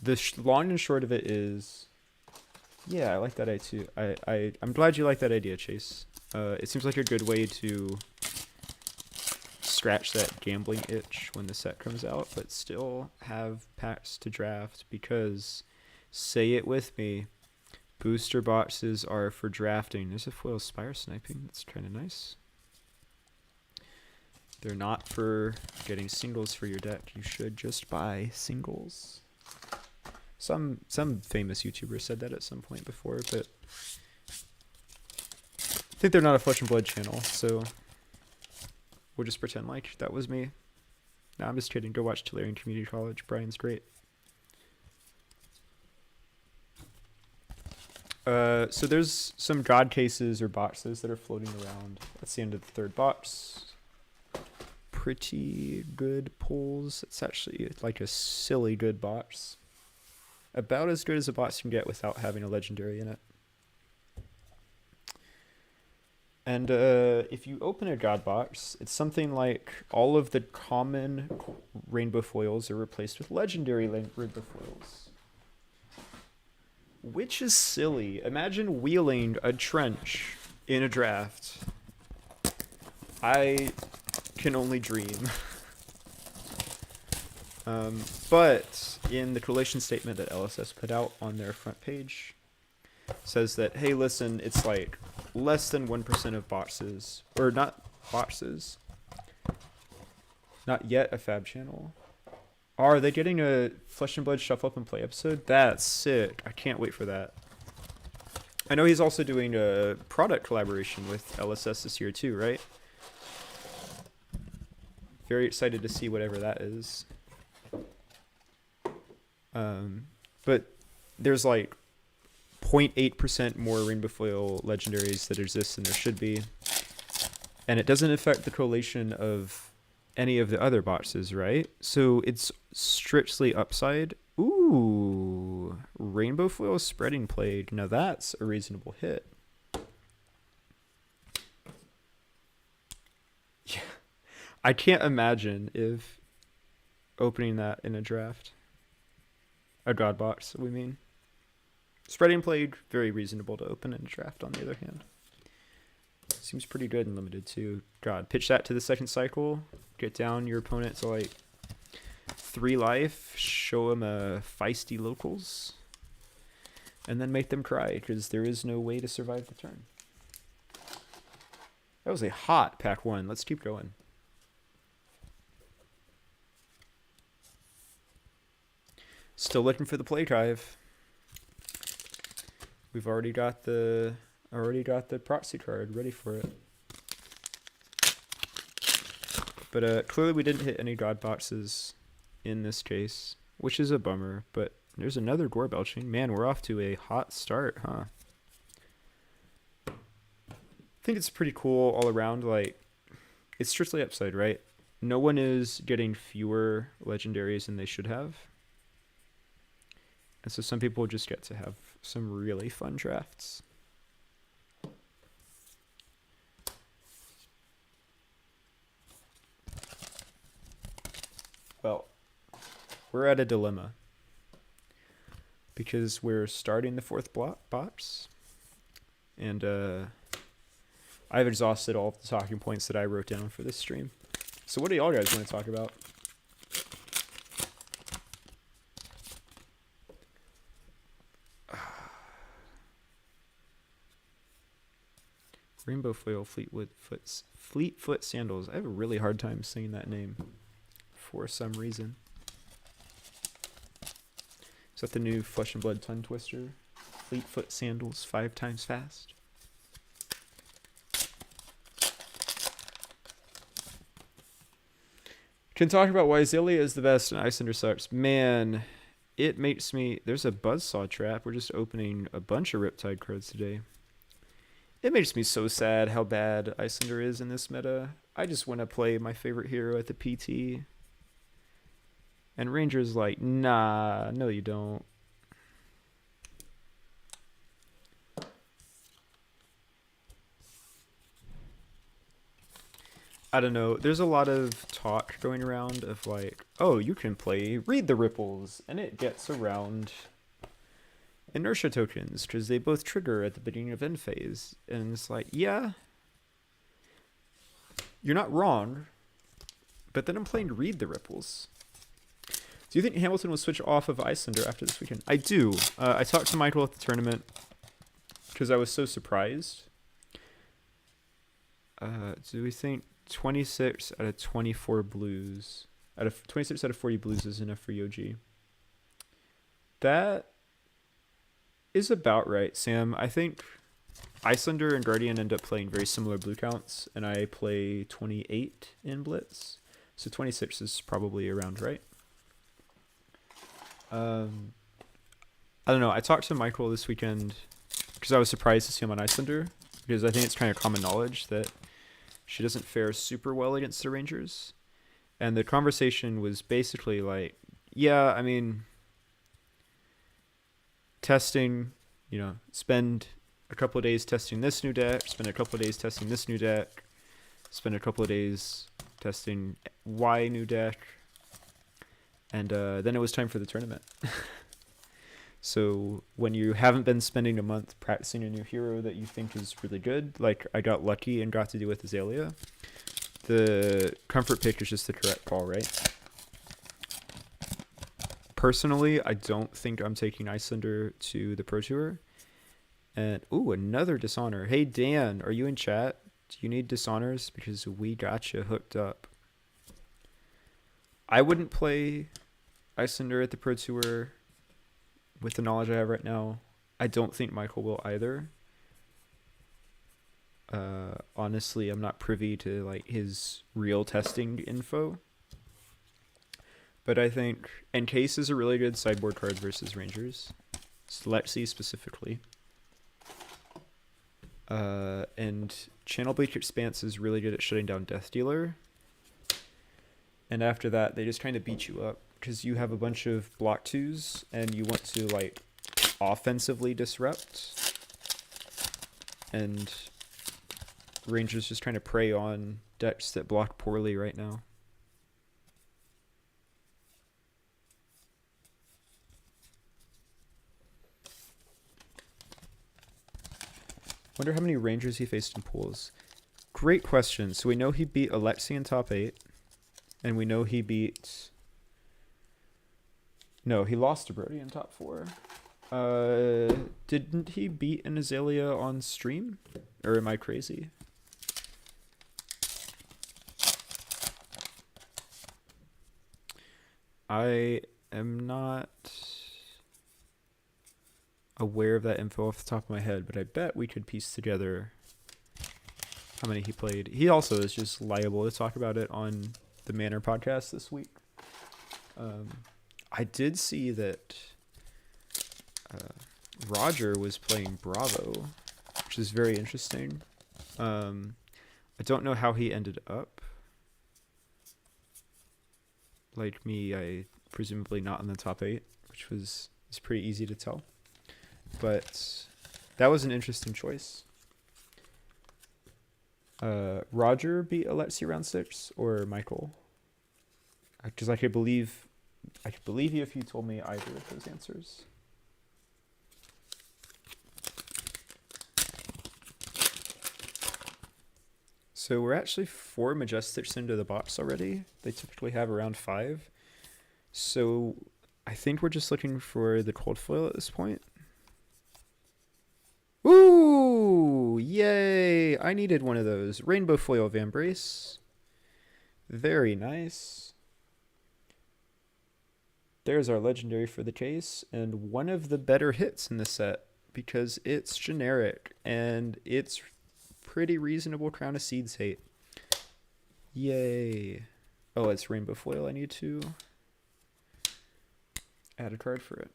The long and short of it is, yeah, I like that idea too. I'm glad you like that idea, Chase. It seems like a good way to scratch that gambling itch when the set comes out, but still have packs to draft, because, say it with me, booster boxes are for drafting. There's a foil Spire Sniping. That's kind of nice. They're not for getting singles for your deck. You should just buy singles. Some famous YouTuber said that at some point before, but I think they're not a Flesh and Blood channel, so we'll just pretend like that was me. No, I'm just kidding. Go watch Tolarian Community College. Brian's great. So there's some God cases or boxes that are floating around. That's the end of the 3rd box. Pretty good pulls. It's actually like a silly good box. About as good as a box can get without having a legendary in it. And if you open a God box, it's something like all of the common rainbow foils are replaced with legendary rainbow foils. Which is silly. Imagine wheeling a trench in a draft. I can only dream. But in the collation statement that LSS put out on their front page, says that, hey, listen, it's like less than 1% of boxes, or not boxes, not yet a fab channel. Are they getting a Flesh and Blood Shuffle Up and Play episode? That's sick. I can't wait for that. I know he's also doing a product collaboration with LSS this year too, right? Very excited to see whatever that is. But there's like 0.8% more Rainbow Foil legendaries that exist than there should be. And it doesn't affect the collation of any of the other boxes, right? So it's strictly upside. Ooh, Rainbow Foil Spreading Plague. Now that's a reasonable hit. Yeah. I can't imagine if opening that in a draft. A God box, we mean. Spreading Plague, very reasonable to open in a draft, on the other hand. Seems pretty good and limited too. God, pitch that to the second cycle. Get down your opponent to like 3 life. Show them a feisty locals. And then make them cry, because there is no way to survive the turn. That was a hot pack 1. Let's keep going. Still looking for the play drive. We've already got the proxy card ready for it. But clearly we didn't hit any God boxes in this case, which is a bummer. But there's another gore belching. Man, we're off to a hot start, huh? I think it's pretty cool all around. Like, it's strictly upside, right? No one is getting fewer legendaries than they should have. And so some people just get to have some really fun drafts. Well, we're at a dilemma. Because we're starting the 4th box. And I've exhausted all of the talking points that I wrote down for this stream. So what do y'all guys want to talk about? Rainbow Foil Fleetfoot Sandals. I have a really hard time saying that name for some reason. Is that the new Flesh and Blood tongue twister? Fleetfoot Sandals 5 times fast. Can talk about why Iyslander is the best and Iyslander sucks. Man, it makes me... There's a Buzzsaw trap. We're just opening a bunch of Riptide cards today. It makes me so sad how bad Iyslander is in this meta. I just want to play my favorite hero at the PT. And Ranger's like, nah, no you don't. I don't know. There's a lot of talk going around of like, oh, you can play Read the Ripples, and it gets around inertia tokens because they both trigger at the beginning of end phase. And it's like, yeah, you're not wrong, but then I'm playing Read the Ripples. Do you think Hamilton will switch off of Iyslander after this weekend? I do. I talked to Michael at the tournament because I was so surprised. Do we think 26 out of 24 blues, 26 out of 40 blues is enough for Yoji? That is about right, Sam. I think Iyslander and Guardian end up playing very similar blue counts, and I play 28 in Blitz, so 26 is probably around right. I don't know. I talked to Michael this weekend because I was surprised to see him on Iyslander, because I think it's kind of common knowledge that she doesn't fare super well against the Rangers. And the conversation was basically like, yeah, I mean, testing, you know, spend a couple of days testing this new deck, spend a couple of days testing this new deck, spend a couple of days testing Y new deck, and then it was time for the tournament. So when you haven't been spending a month practicing a new hero that you think is really good, like I got lucky and got to do with Azalea, the comfort pick is just the correct call, right? Personally, I don't think I'm taking Iyslander to the Pro Tour. And, ooh, another Dishonor. Hey, Dan, are you in chat? Do you need Dishonors? Because we got you hooked up. I wouldn't play Iyslander at the Pro Tour with the knowledge I have right now. I don't think Michael will either. Honestly, I'm not privy to like his real testing info. But I think Encase is a really good sideboard card versus Rangers. Lexi specifically. And Channel Bleach Expanse is really good at shutting down Death Dealer. And after that, they just kind of beat you up because you have a bunch of block twos and you want to like offensively disrupt. And Rangers just trying to prey on decks that block poorly right now. Wonder how many Rangers he faced in pools. Great question. So we know he beat Alexi in top 8. And we know he beat... No, he lost to Brody in top 4. Didn't he beat an Azalea on stream? Or am I crazy? I am not aware of that info off the top of my head, but I bet we could piece together how many he played. He also is just liable to talk about it on the Manor podcast this week. I did see that Roger was playing Bravo, which is very interesting. I don't know how he ended up. Like me, I presumably not in the top 8, which was pretty easy to tell. But that was an interesting choice. Roger beat Alexi round 6 or Michael? Because I could believe you if you told me either of those answers. So we're actually 4 Majestics into the box already. They typically have around 5. So I think we're just looking for the cold foil at this point. Ooh, yay! I needed one of those. Rainbow foil Vambrace. Very nice. There's our legendary for the case, and one of the better hits in the set because it's generic and it's pretty reasonable Crown of Seeds hate. Yay. Oh, it's rainbow foil I need to. add a card for it.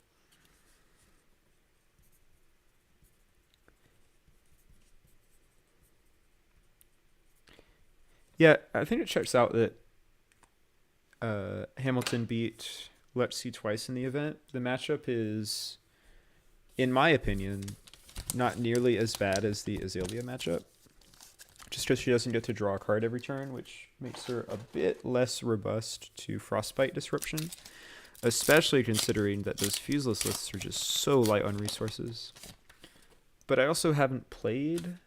Yeah, I think it checks out that Hamilton beat Lexi twice in the event. The matchup is, in my opinion, not nearly as bad as the Azalea matchup. Just because she doesn't get to draw a card every turn, which makes her a bit less robust to Frostbite Disruption. Especially considering that those Fuseless lists are just so light on resources. But I also haven't played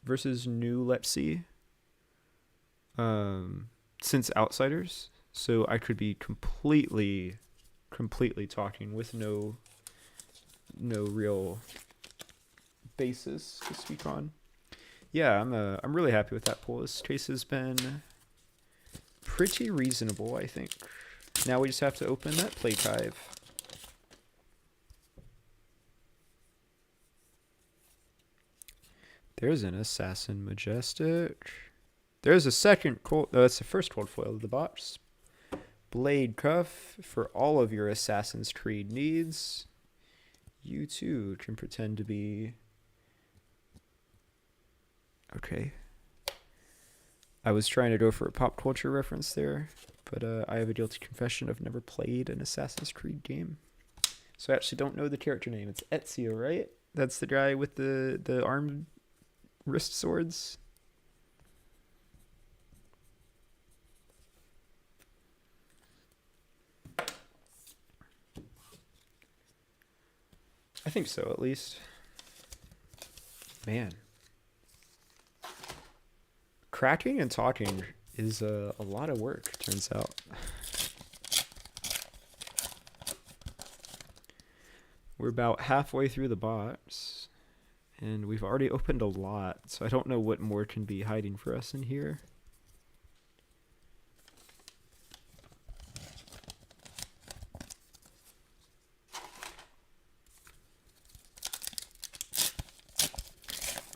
versus new Lexi since Outsiders. So I could be completely talking with no real basis to speak on. Yeah, I'm really happy with that pull. This case has been pretty reasonable, I think. Now we just have to open that plate hive. There's an Assassin Majestic. There's a second cold. No, that's the first cold foil of the box. Blade Cuff for all of your Assassin's Creed needs. You too can pretend to be. Okay. I was trying to go for a pop culture reference there, but I have a guilty confession. I've never played an Assassin's Creed game. So I actually don't know the character name. It's Ezio, right? That's the guy with the arm wrist swords. I think so, at least. Man. Cracking and talking is a lot of work, turns out. We're about halfway through the box, and we've already opened a lot, so I don't know what more can be hiding for us in here.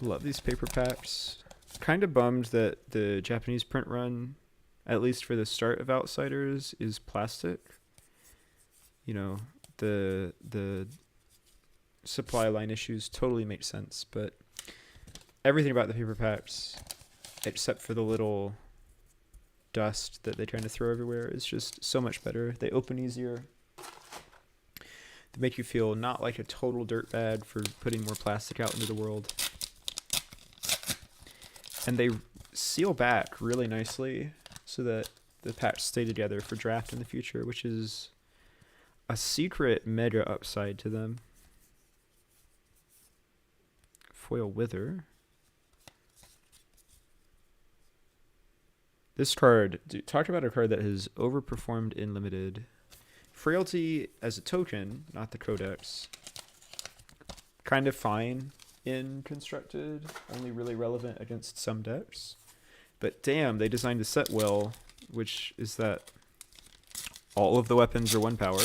Love these paper packs. Kind of bummed that the Japanese print run, at least for the start of Outsiders, is plastic. You know, the supply line issues totally make sense, but everything about the paper packs, except for the little dust that they try to throw everywhere, is just so much better. They open easier. They make you feel not like a total dirtbag for putting more plastic out into the world. And they seal back really nicely so that the packs stay together for draft in the future, which is a secret mega upside to them. Foil Wither. This card, talk about a card that has overperformed in Limited. Frailty as a token, not the codex. Kind of fine in Constructed, only really relevant against some decks. But damn, they designed the set well, which is that all of the weapons are 1 power,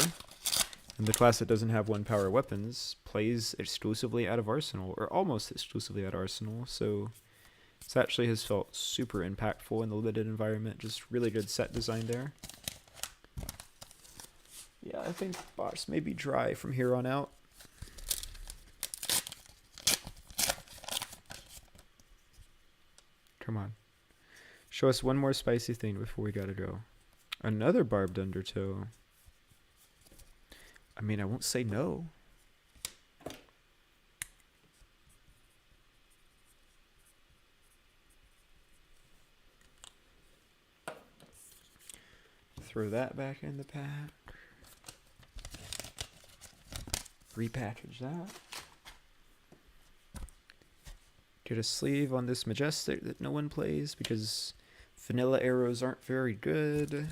and the class that doesn't have 1 power weapons plays exclusively out of Arsenal, or almost exclusively out of Arsenal, so this actually has felt super impactful in the limited environment. Just really good set design there. Yeah, I think box may be dry from here on out. Come on. Show us one more spicy thing before we gotta go. Another Barbed Undertow. I mean, I won't say no. Throw that back in the pack. Repackage that. Get a sleeve on this Majestic that no one plays because vanilla arrows aren't very good.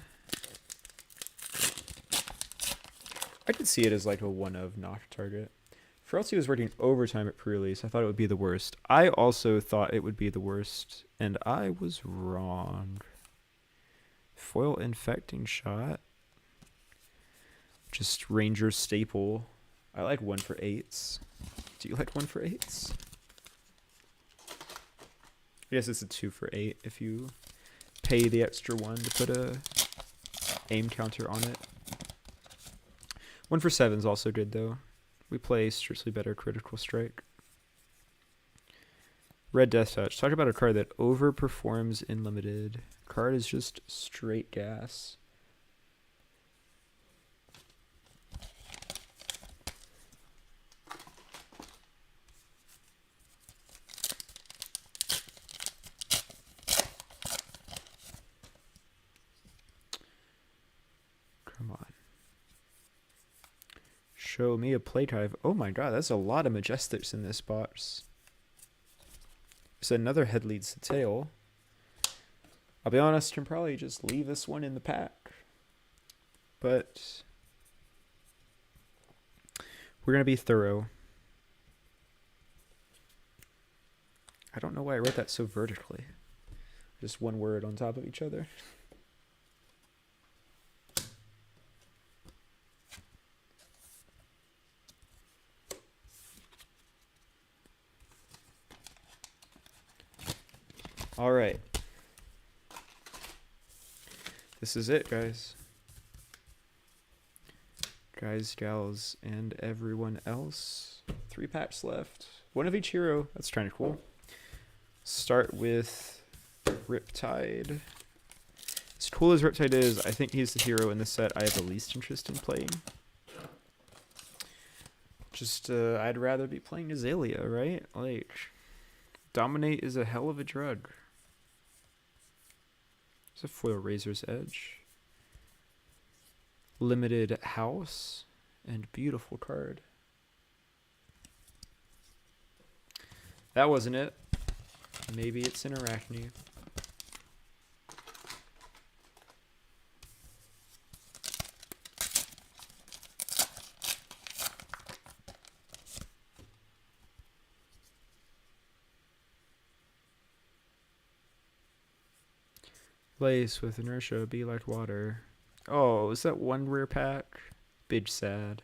I could see it as like a one of knock target. Frailty was working overtime at pre-release. I thought it would be the worst. I also thought it would be the worst, and I was wrong. Foil Infecting Shot. Just Ranger staple. I like 1 for 8s. Do you like 1 for 8s? I guess it's a 2 for 8 if you pay the extra 1 to put a aim counter on it. 1 for 7's also good though. We play strictly better Critical Strike. Red Death Touch. Talk about a card that overperforms in limited. Card is just straight gas. Come on. Show me a play drive. Oh my god, that's a lot of Majestics in this box. So another head leads to tail. I'll be honest, can probably just leave this one in the pack. But we're going to be thorough. I don't know why I wrote that so vertically. Just one word on top of each other. All right. This is it, guys. Guys, gals, and everyone else. 3 packs left. 1 of each hero. That's kind of cool. Start with Riptide. As cool as Riptide is, I think he's the hero in the set I have the least interest in playing. Just, I'd rather be playing Azalea, right? Like, Dominate is a hell of a drug. It's a foil Razor's Edge. Limited House. And beautiful card. That wasn't it. Maybe it's an Arachne. Lace with inertia, be like water. Oh, is that one rare pack? Big sad.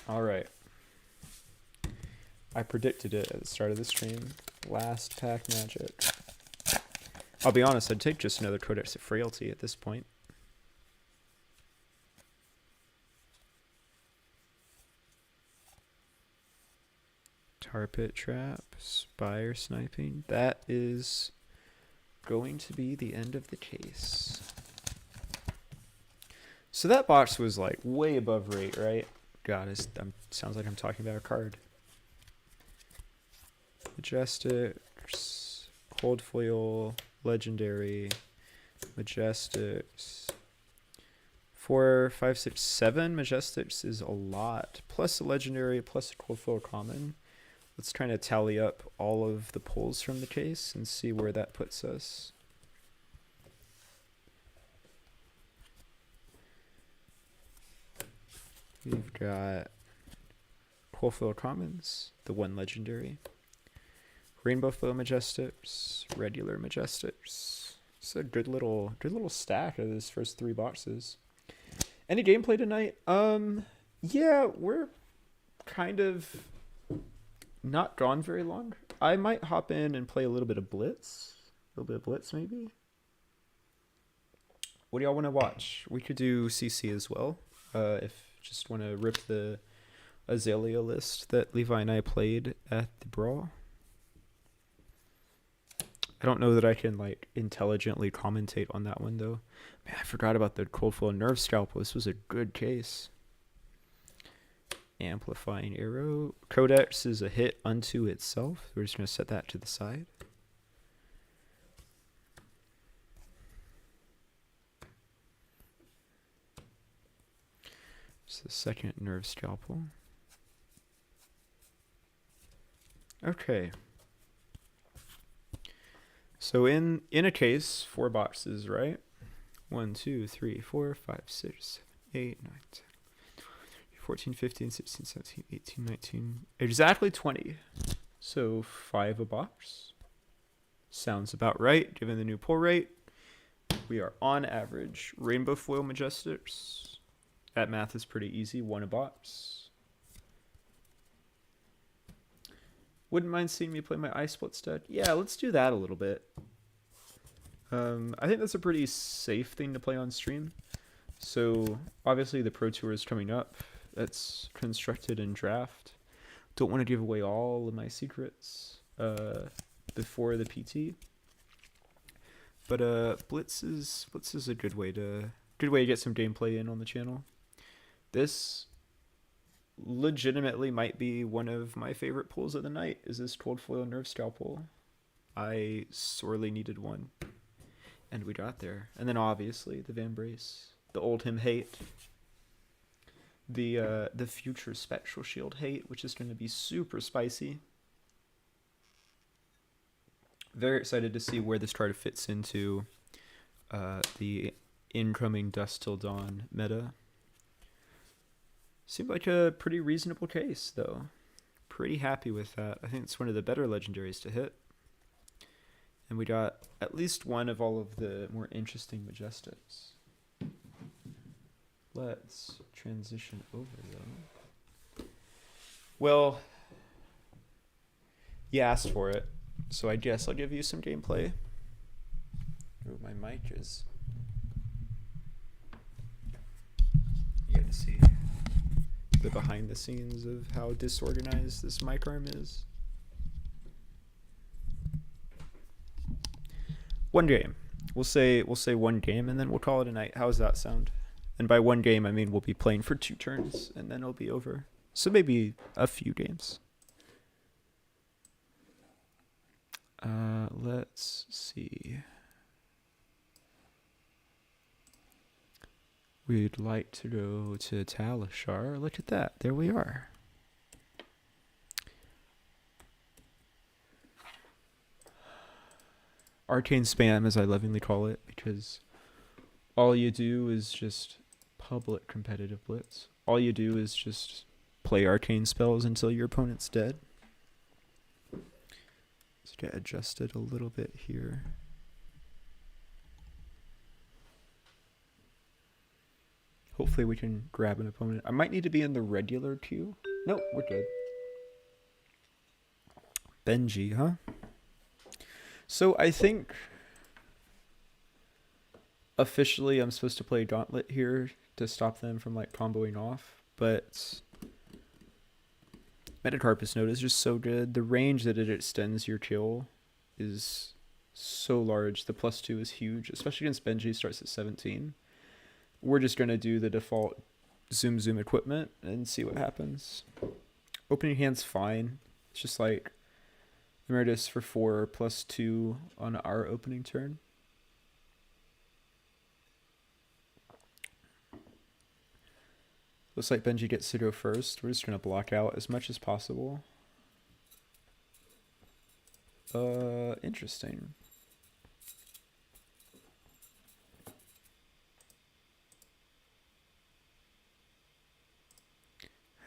Alright. I predicted it at the start of the stream. Last pack magic. I'll be honest, I'd take just another Codex of Frailty at this point. Tar Pit Trap, Spire Sniping. That is going to be the end of the case. So that box was like way above rate, right? God, sounds like I'm talking about a card. Majestics, Cold Foil, Legendary, Majestics. 4, 5, 6, 7 Majestics is a lot. Plus a Legendary, plus a Cold Foil Common. Let's try to tally up all of the pulls from the case and see where that puts us. We've got Cold Foil Commons, the 1 Legendary, Rainbow Foil Majestics, regular Majestics. It's a good little stack of these first 3 boxes. Any gameplay tonight? Yeah, we're kind of not gone very long. I might hop in and play a little bit of Blitz. A little bit of Blitz, maybe. What do y'all want to watch? We could do CC as well. If you just want to rip the Azalea list that Levi and I played at the Brawl. I don't know that I can like intelligently commentate on that one though. Man, I forgot about the Cold Foil Nerve Scalpel. This was a good case. Amplifying Arrow. Codex is a hit unto itself. We're just going to set that to the side. It's the second Nerve Scalpel. Okay. So in a case, 4 boxes, right? 1, 2, 3, 4, 5, 6, 7, 8, 9, 10. 14, 15, 16, 17, 18, 19, exactly 20. So 5 a box. Sounds about right, given the new pull rate. We are on average. Rainbow Foil Majestics. That math is pretty easy, 1 a box. Wouldn't mind seeing me play my Ice Split stud. Yeah, let's do that a little bit. I think that's a pretty safe thing to play on stream. So obviously the Pro Tour is coming up. That's constructed in draft. Don't want to give away all of my secrets before the PT. But Blitz is a good way to get some gameplay in on the channel. This legitimately might be one of my favorite pulls of the night. Is this Cold Foil Nerve Scalpel? I sorely needed one, and we got there. And then obviously the Van Brace, the old him hate, the future Spectral Shield hate, which is going to be super spicy. Very excited to see where this card fits into the incoming Dusk Till Dawn meta. Seemed like a pretty reasonable case, though. Pretty happy with that. I think it's one of the better legendaries to hit. And we got at least one of all of the more interesting Majestics. Let's transition over, though. Well, you asked for it, so I guess I'll give you some gameplay. Ooh, my mic is... You get to see the behind the scenes of how disorganized this mic arm is. One game. We'll say one game and then we'll call it a night. How does that sound? And by one game I mean we'll be playing for 2 turns and then it'll be over. So maybe a few games. Let's see. We'd like to go to Talishar. Look at that. There we are. Arcane spam, as I lovingly call it, because all you do is just public competitive blitz. All you do is just play arcane spells until your opponent's dead. Let's get adjusted a little bit here. Hopefully we can grab an opponent. I might need to be in the regular queue. Nope, we're good. Benji, huh? So I think officially I'm supposed to play Gauntlet here to stop them from like comboing off, but Metacarpus Note is just so good. The range that it extends your kill is so large. The +2 is huge, especially against Benji. Starts at 17. We're just going to do the default zoom equipment and see what happens. Opening hand's fine. It's just like Emeritus for 4 +2 on our opening turn. Looks like Benji gets to go first. We're just going to block out as much as possible. Interesting.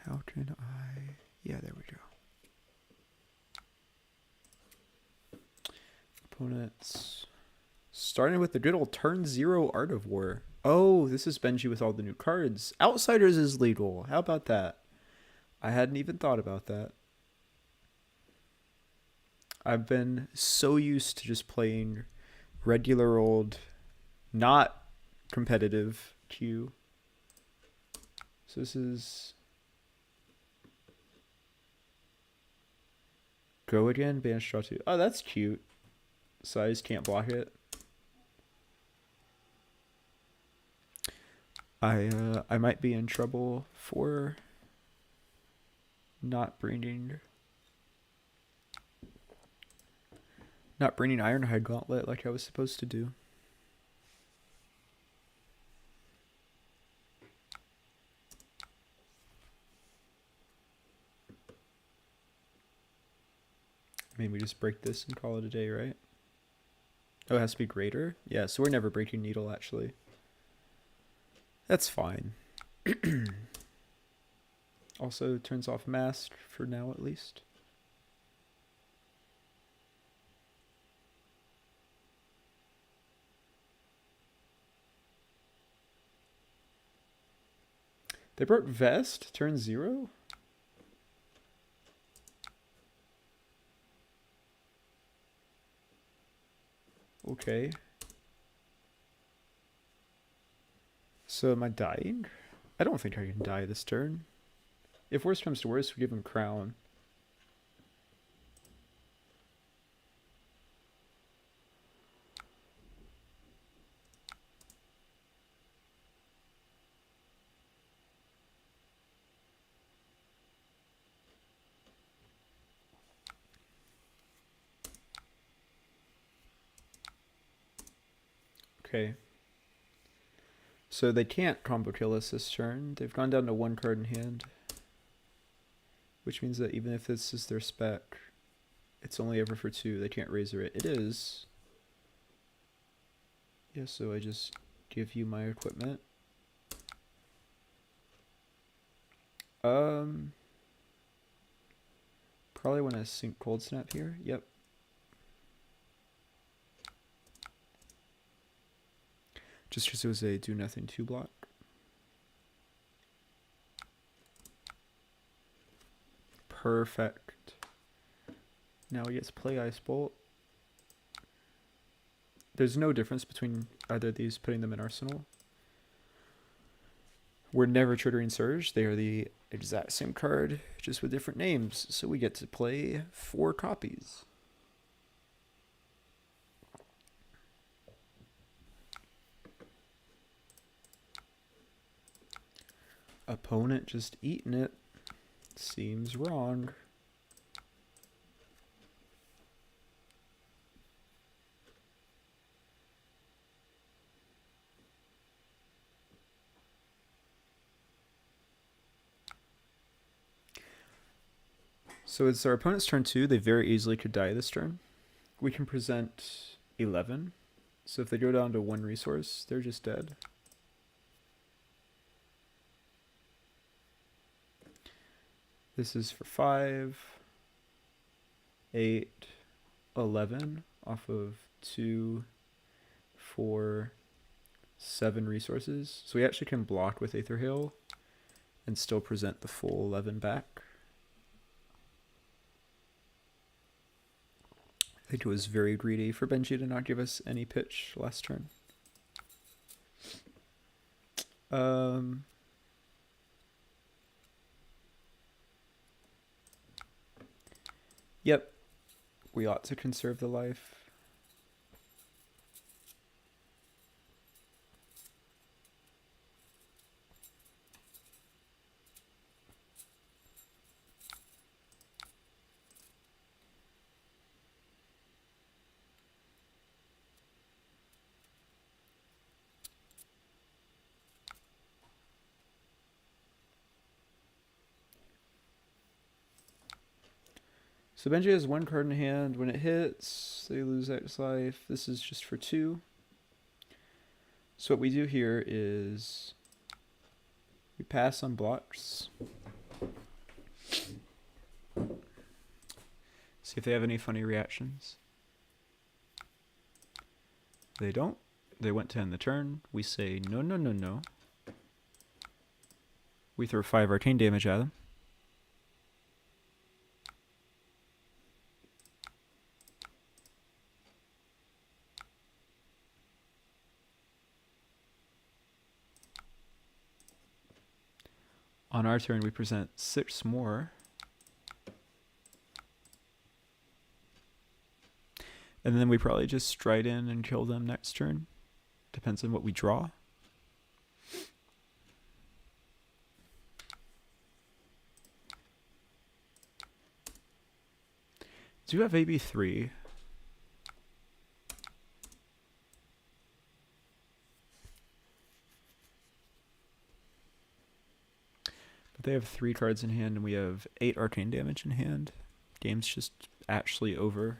How can I... Yeah, there we go. Opponents. Starting with the good old turn 0 Art of War. Oh, this is Benji with all the new cards. Outsiders is legal. How about that? I hadn't even thought about that. I've been so used to just playing regular old, not competitive queue. So this is... Go again, banish draw 2. Oh, that's cute. So I just can't block it. I might be in trouble for not bringing Ironhide Gauntlet like I was supposed to do. I mean, we just break this and call it a day, right? Oh, it has to be greater? Yeah, so we're never breaking Needle, actually. That's fine. Also turns off Mask for now, at least. They brought Vest, turn 0? Okay. So am I dying? I don't think I can die this turn. If worst comes to worst, we give him crown. Okay. So they can't combo kill us this turn. They've gone down to 1 card in hand. Which means that even if this is their spec, it's only ever for 2. They can't razor it. It is. Yeah, so I just give you my equipment. Probably want to sink Cold Snap here. Yep. Just because it was a do nothing 2 block. Perfect. Now he gets to play Ice Bolt. There's no difference between either of these putting them in Arsenal. We're never triggering Surge. They are the exact same card, just with different names. So we get to play 4 copies. Opponent just eating it. Seems wrong. So it's our opponent's turn 2. They very easily could die this turn. We can present 11. So if they go down to 1 resource, they're just dead. This is for 5, 8, 11 off of 2, 4, 7 resources. So we actually can block with Aether Hail and still present the full 11 back. I think it was very greedy for Benji to not give us any pitch last turn. Yep, we ought to conserve the life. So Benji has 1 card in hand. When it hits, they lose X life. This is just for 2. So what we do here is we pass on blocks. See if they have any funny reactions. They don't. They went to end the turn. We say no, no, no, no. We throw 5 arcane damage at them. On our turn, we present 6 more. And then we probably just stride in and kill them next turn. Depends on what we draw. Do you have AB3? But they have 3 cards in hand and we have 8 arcane damage in hand. Game's just actually over.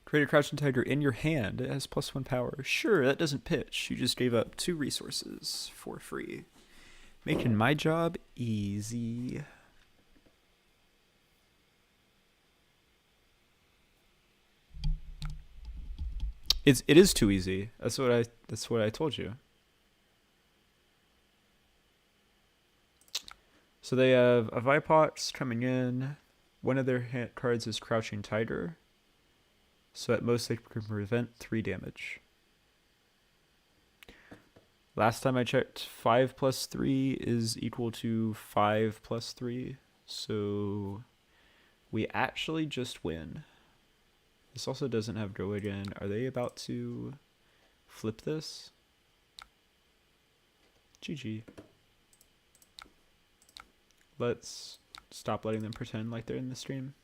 Create a Crouching Tiger in your hand. It has +1 power. Sure, that doesn't pitch. You just gave up 2 resources for free. Making my job easy. It is too easy. That's what I told you. So they have a Vipox coming in. One of their cards is Crouching Tiger. So at most they can prevent 3 damage. Last time I checked, 5 plus 3 is equal to 5 plus 3. So we actually just win. This also doesn't have go again. Are they about to flip this? GG. Let's stop letting them pretend like they're in the stream.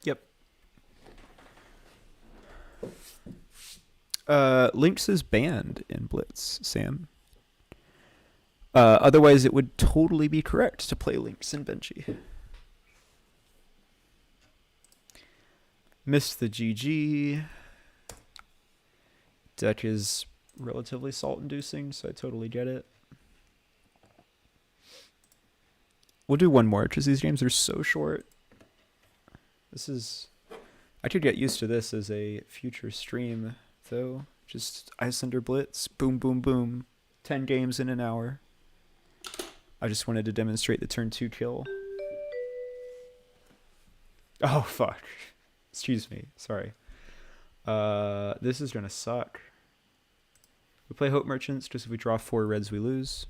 Yep. Lynx is banned in Blitz, Sam. Otherwise, it would totally be correct to play Lynx in Benji. Missed the GG. Deck is relatively salt-inducing, so I totally get it. We'll do one more, because these games are so short. This is... I could get used to this as a future stream, though. Just Iyslander Blitz, boom, boom, boom. 10 games in an hour. I just wanted to demonstrate the turn 2 kill. Oh, fuck. Excuse me. Sorry. This is gonna suck. We play Hope Merchants, just if we draw 4 reds, we lose.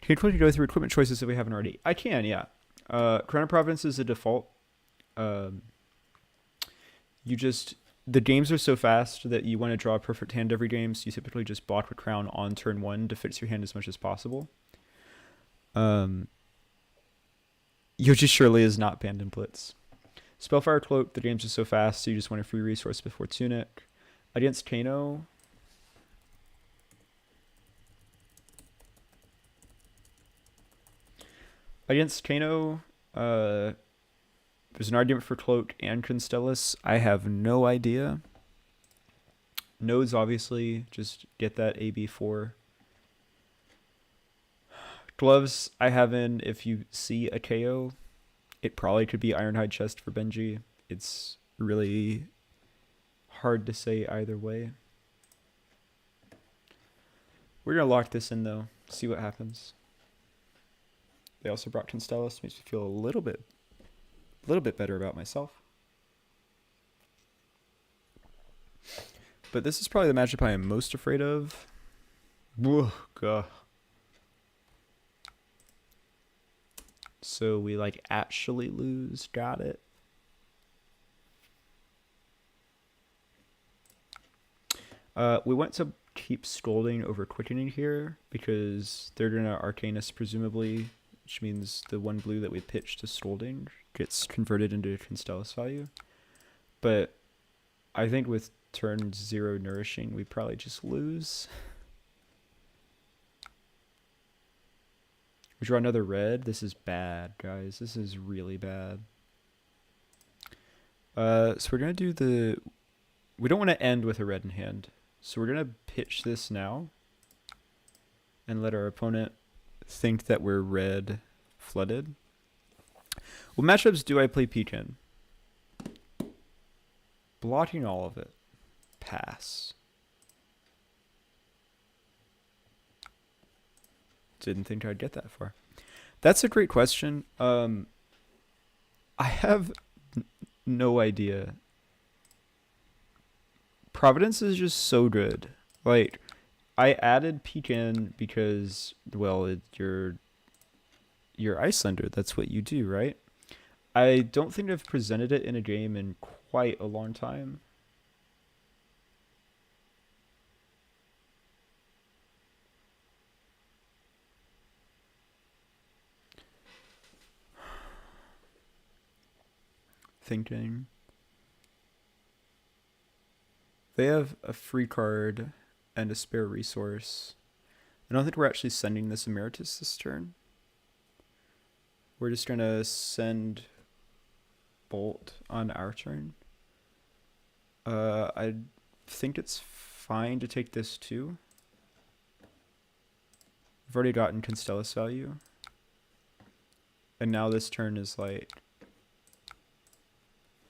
Can you quickly go through equipment choices if we haven't already? I can, yeah. Crown of Providence is a default. The games are so fast that you want to draw a perfect hand every game, so you typically just block with Crown on turn 1 to fix your hand as much as possible. Yoji Shirley is not banned in Blitz. Spellfire Cloak, the games are so fast, so you just want a free resource before Tunic. Against Kano, there's an argument for Cloak and Constellus. I have no idea. Nodes, obviously, just get that AB4. Gloves, I have in if you see a KO. It probably could be Ironhide Chest for Benji. It's really hard to say either way. We're going to lock this in, though. See what happens. They also brought Constellus. Makes me feel a little bit better about myself. But this is probably the matchup I am most afraid of. Whoa, God. So we like actually lose. Got it. We want to keep scolding over quickening here because they're gonna Arcanist presumably, which means the 1 blue that we pitched to scolding gets converted into a Constellus value. But I think with turn 0 nourishing, we probably just lose. We draw another red. This is bad, guys. This is really bad. So we're going to do we don't want to end with a red in hand. So we're going to pitch this now and let our opponent think that we're red flooded. What matchups do I play Pecan? Blocking all of it. Pass. Didn't think I'd get that far. That's a great question. I have no idea. Providence is just so good. Like, I added Pecan because, well, you're Iyslander. That's what you do, right? I don't think I've presented it in a game in quite a long time. Thinking. They have a free card and a spare resource. I don't think we're actually sending this Emeritus this turn. We're just going to send Bolt on our turn. I think it's fine to take this too. We've already gotten Constellus value. And now this turn is like,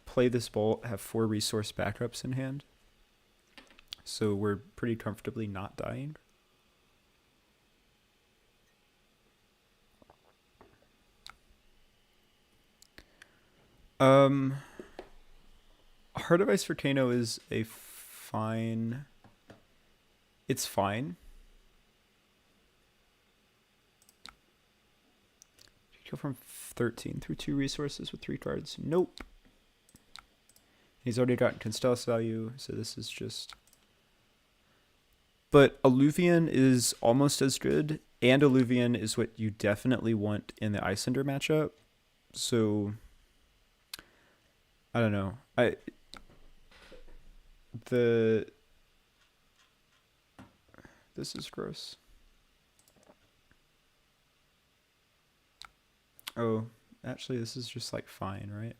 play this bolt, have 4 resource backups in hand. So we're pretty comfortably not dying. Heart of Ice for Kano is a fine... It's fine. Go from 13 through 2 resources with 3 cards. Nope. He's already got Constellus value, so this is just... But Alluvion is almost as good, and Alluvion is what you definitely want in the Iyslander matchup. So... I don't know. This is gross. Oh, actually, this is just like fine, right?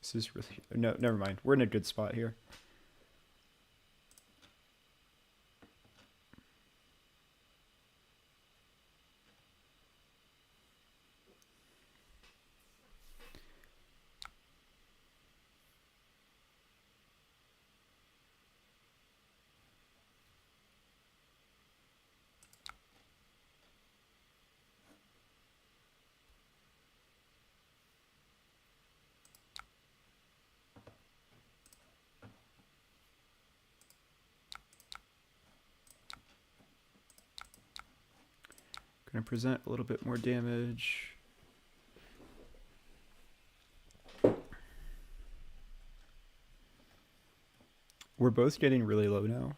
This is really... No, never mind. We're in a good spot here. Gonna present a little bit more damage. We're both getting really low now.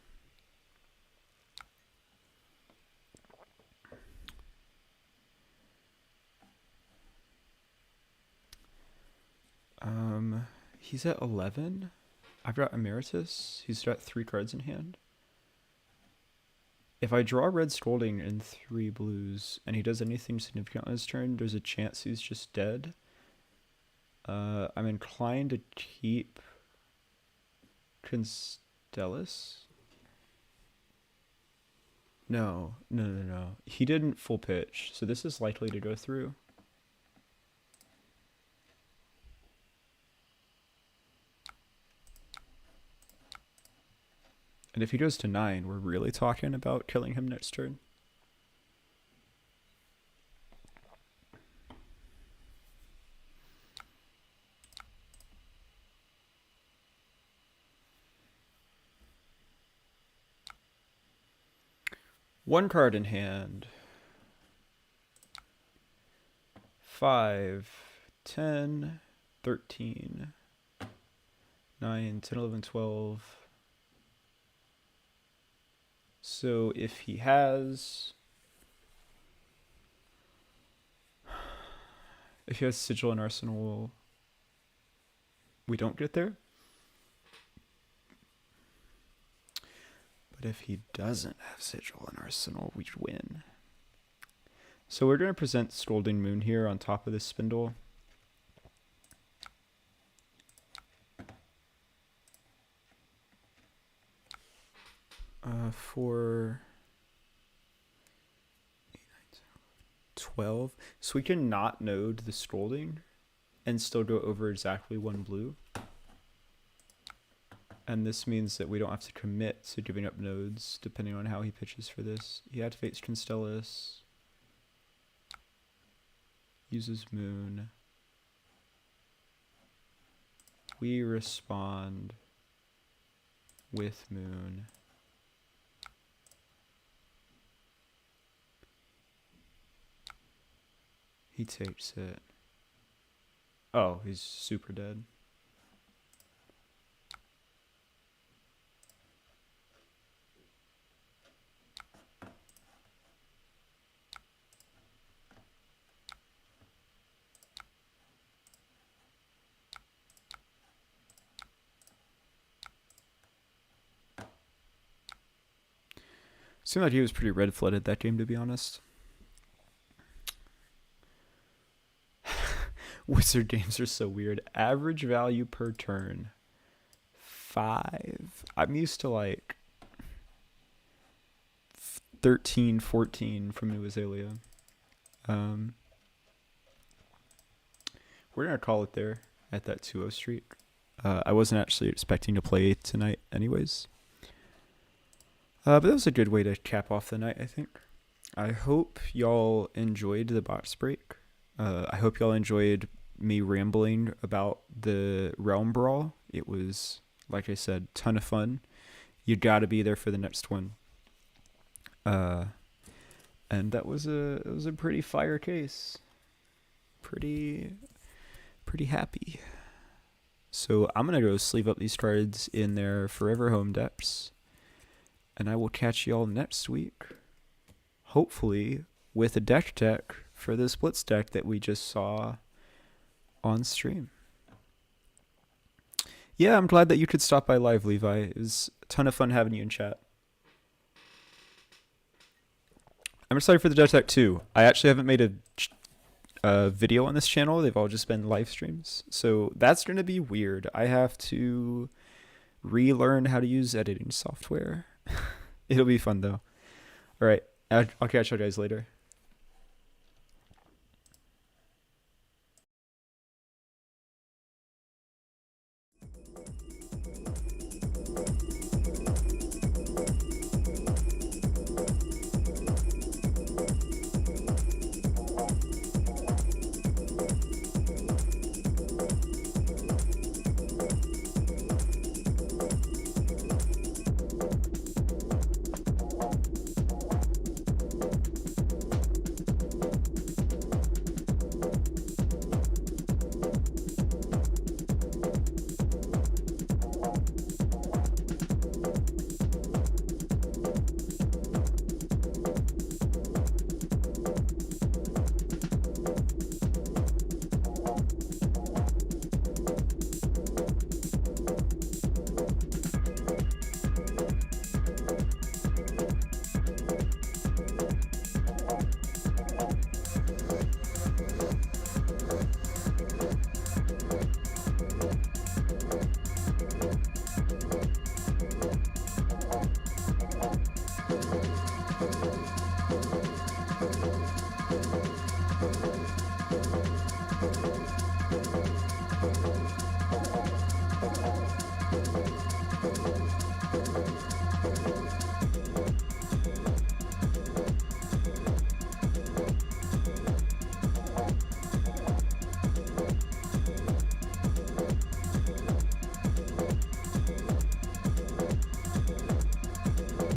He's at 11. I've got Emeritus. He's got 3 cards in hand. If I draw red Scolding and 3 blues, and he does anything significant on his turn, there's a chance he's just dead. I'm inclined to keep Constellus. No. He didn't full pitch, so this is likely to go through. And if he goes to 9, we're really talking about killing him next turn. One card in hand. 5, 10, 13, 9, 10, 11, 12. So if he has Sigil and Arsenal, we don't get there. But if he doesn't have Sigil and Arsenal, we win. So we're going to present Scolding Moon here on top of this spindle. For 8, 9, 12. So we can not node the Scolding and still go over exactly 1 blue. And this means that we don't have to commit to giving up nodes depending on how he pitches for this. He activates Constellus. Uses Moon. We respond with Moon. He takes it. Oh, he's super dead. Seemed like he was pretty red-flooded that game, to be honest. Wizard games are so weird. Average value per turn, 5. I'm used to like 1314 from New Azalea. We're gonna call it there at that 2-0 streak. I wasn't actually expecting to play tonight anyways. But that was a good way to cap off the night, I think. I hope y'all enjoyed the box break. I hope y'all enjoyed me rambling about the Realm Brawl. It was, like I said, ton of fun. You gotta be there for the next one. And that was a pretty fire case. Pretty happy. So I'm gonna go sleeve up these cards in their forever home depths, and I will catch y'all next week, hopefully with a deck tech for this Blitz deck that we just saw on stream. Yeah, I'm glad that you could stop by live, Levi. It was a ton of fun having you in chat. I'm excited for the deck tech too. I actually haven't made a video on this channel. They've all just been live streams, so that's gonna be weird. I have to relearn how to use editing software. It'll be fun though. All right, I'll catch you guys later.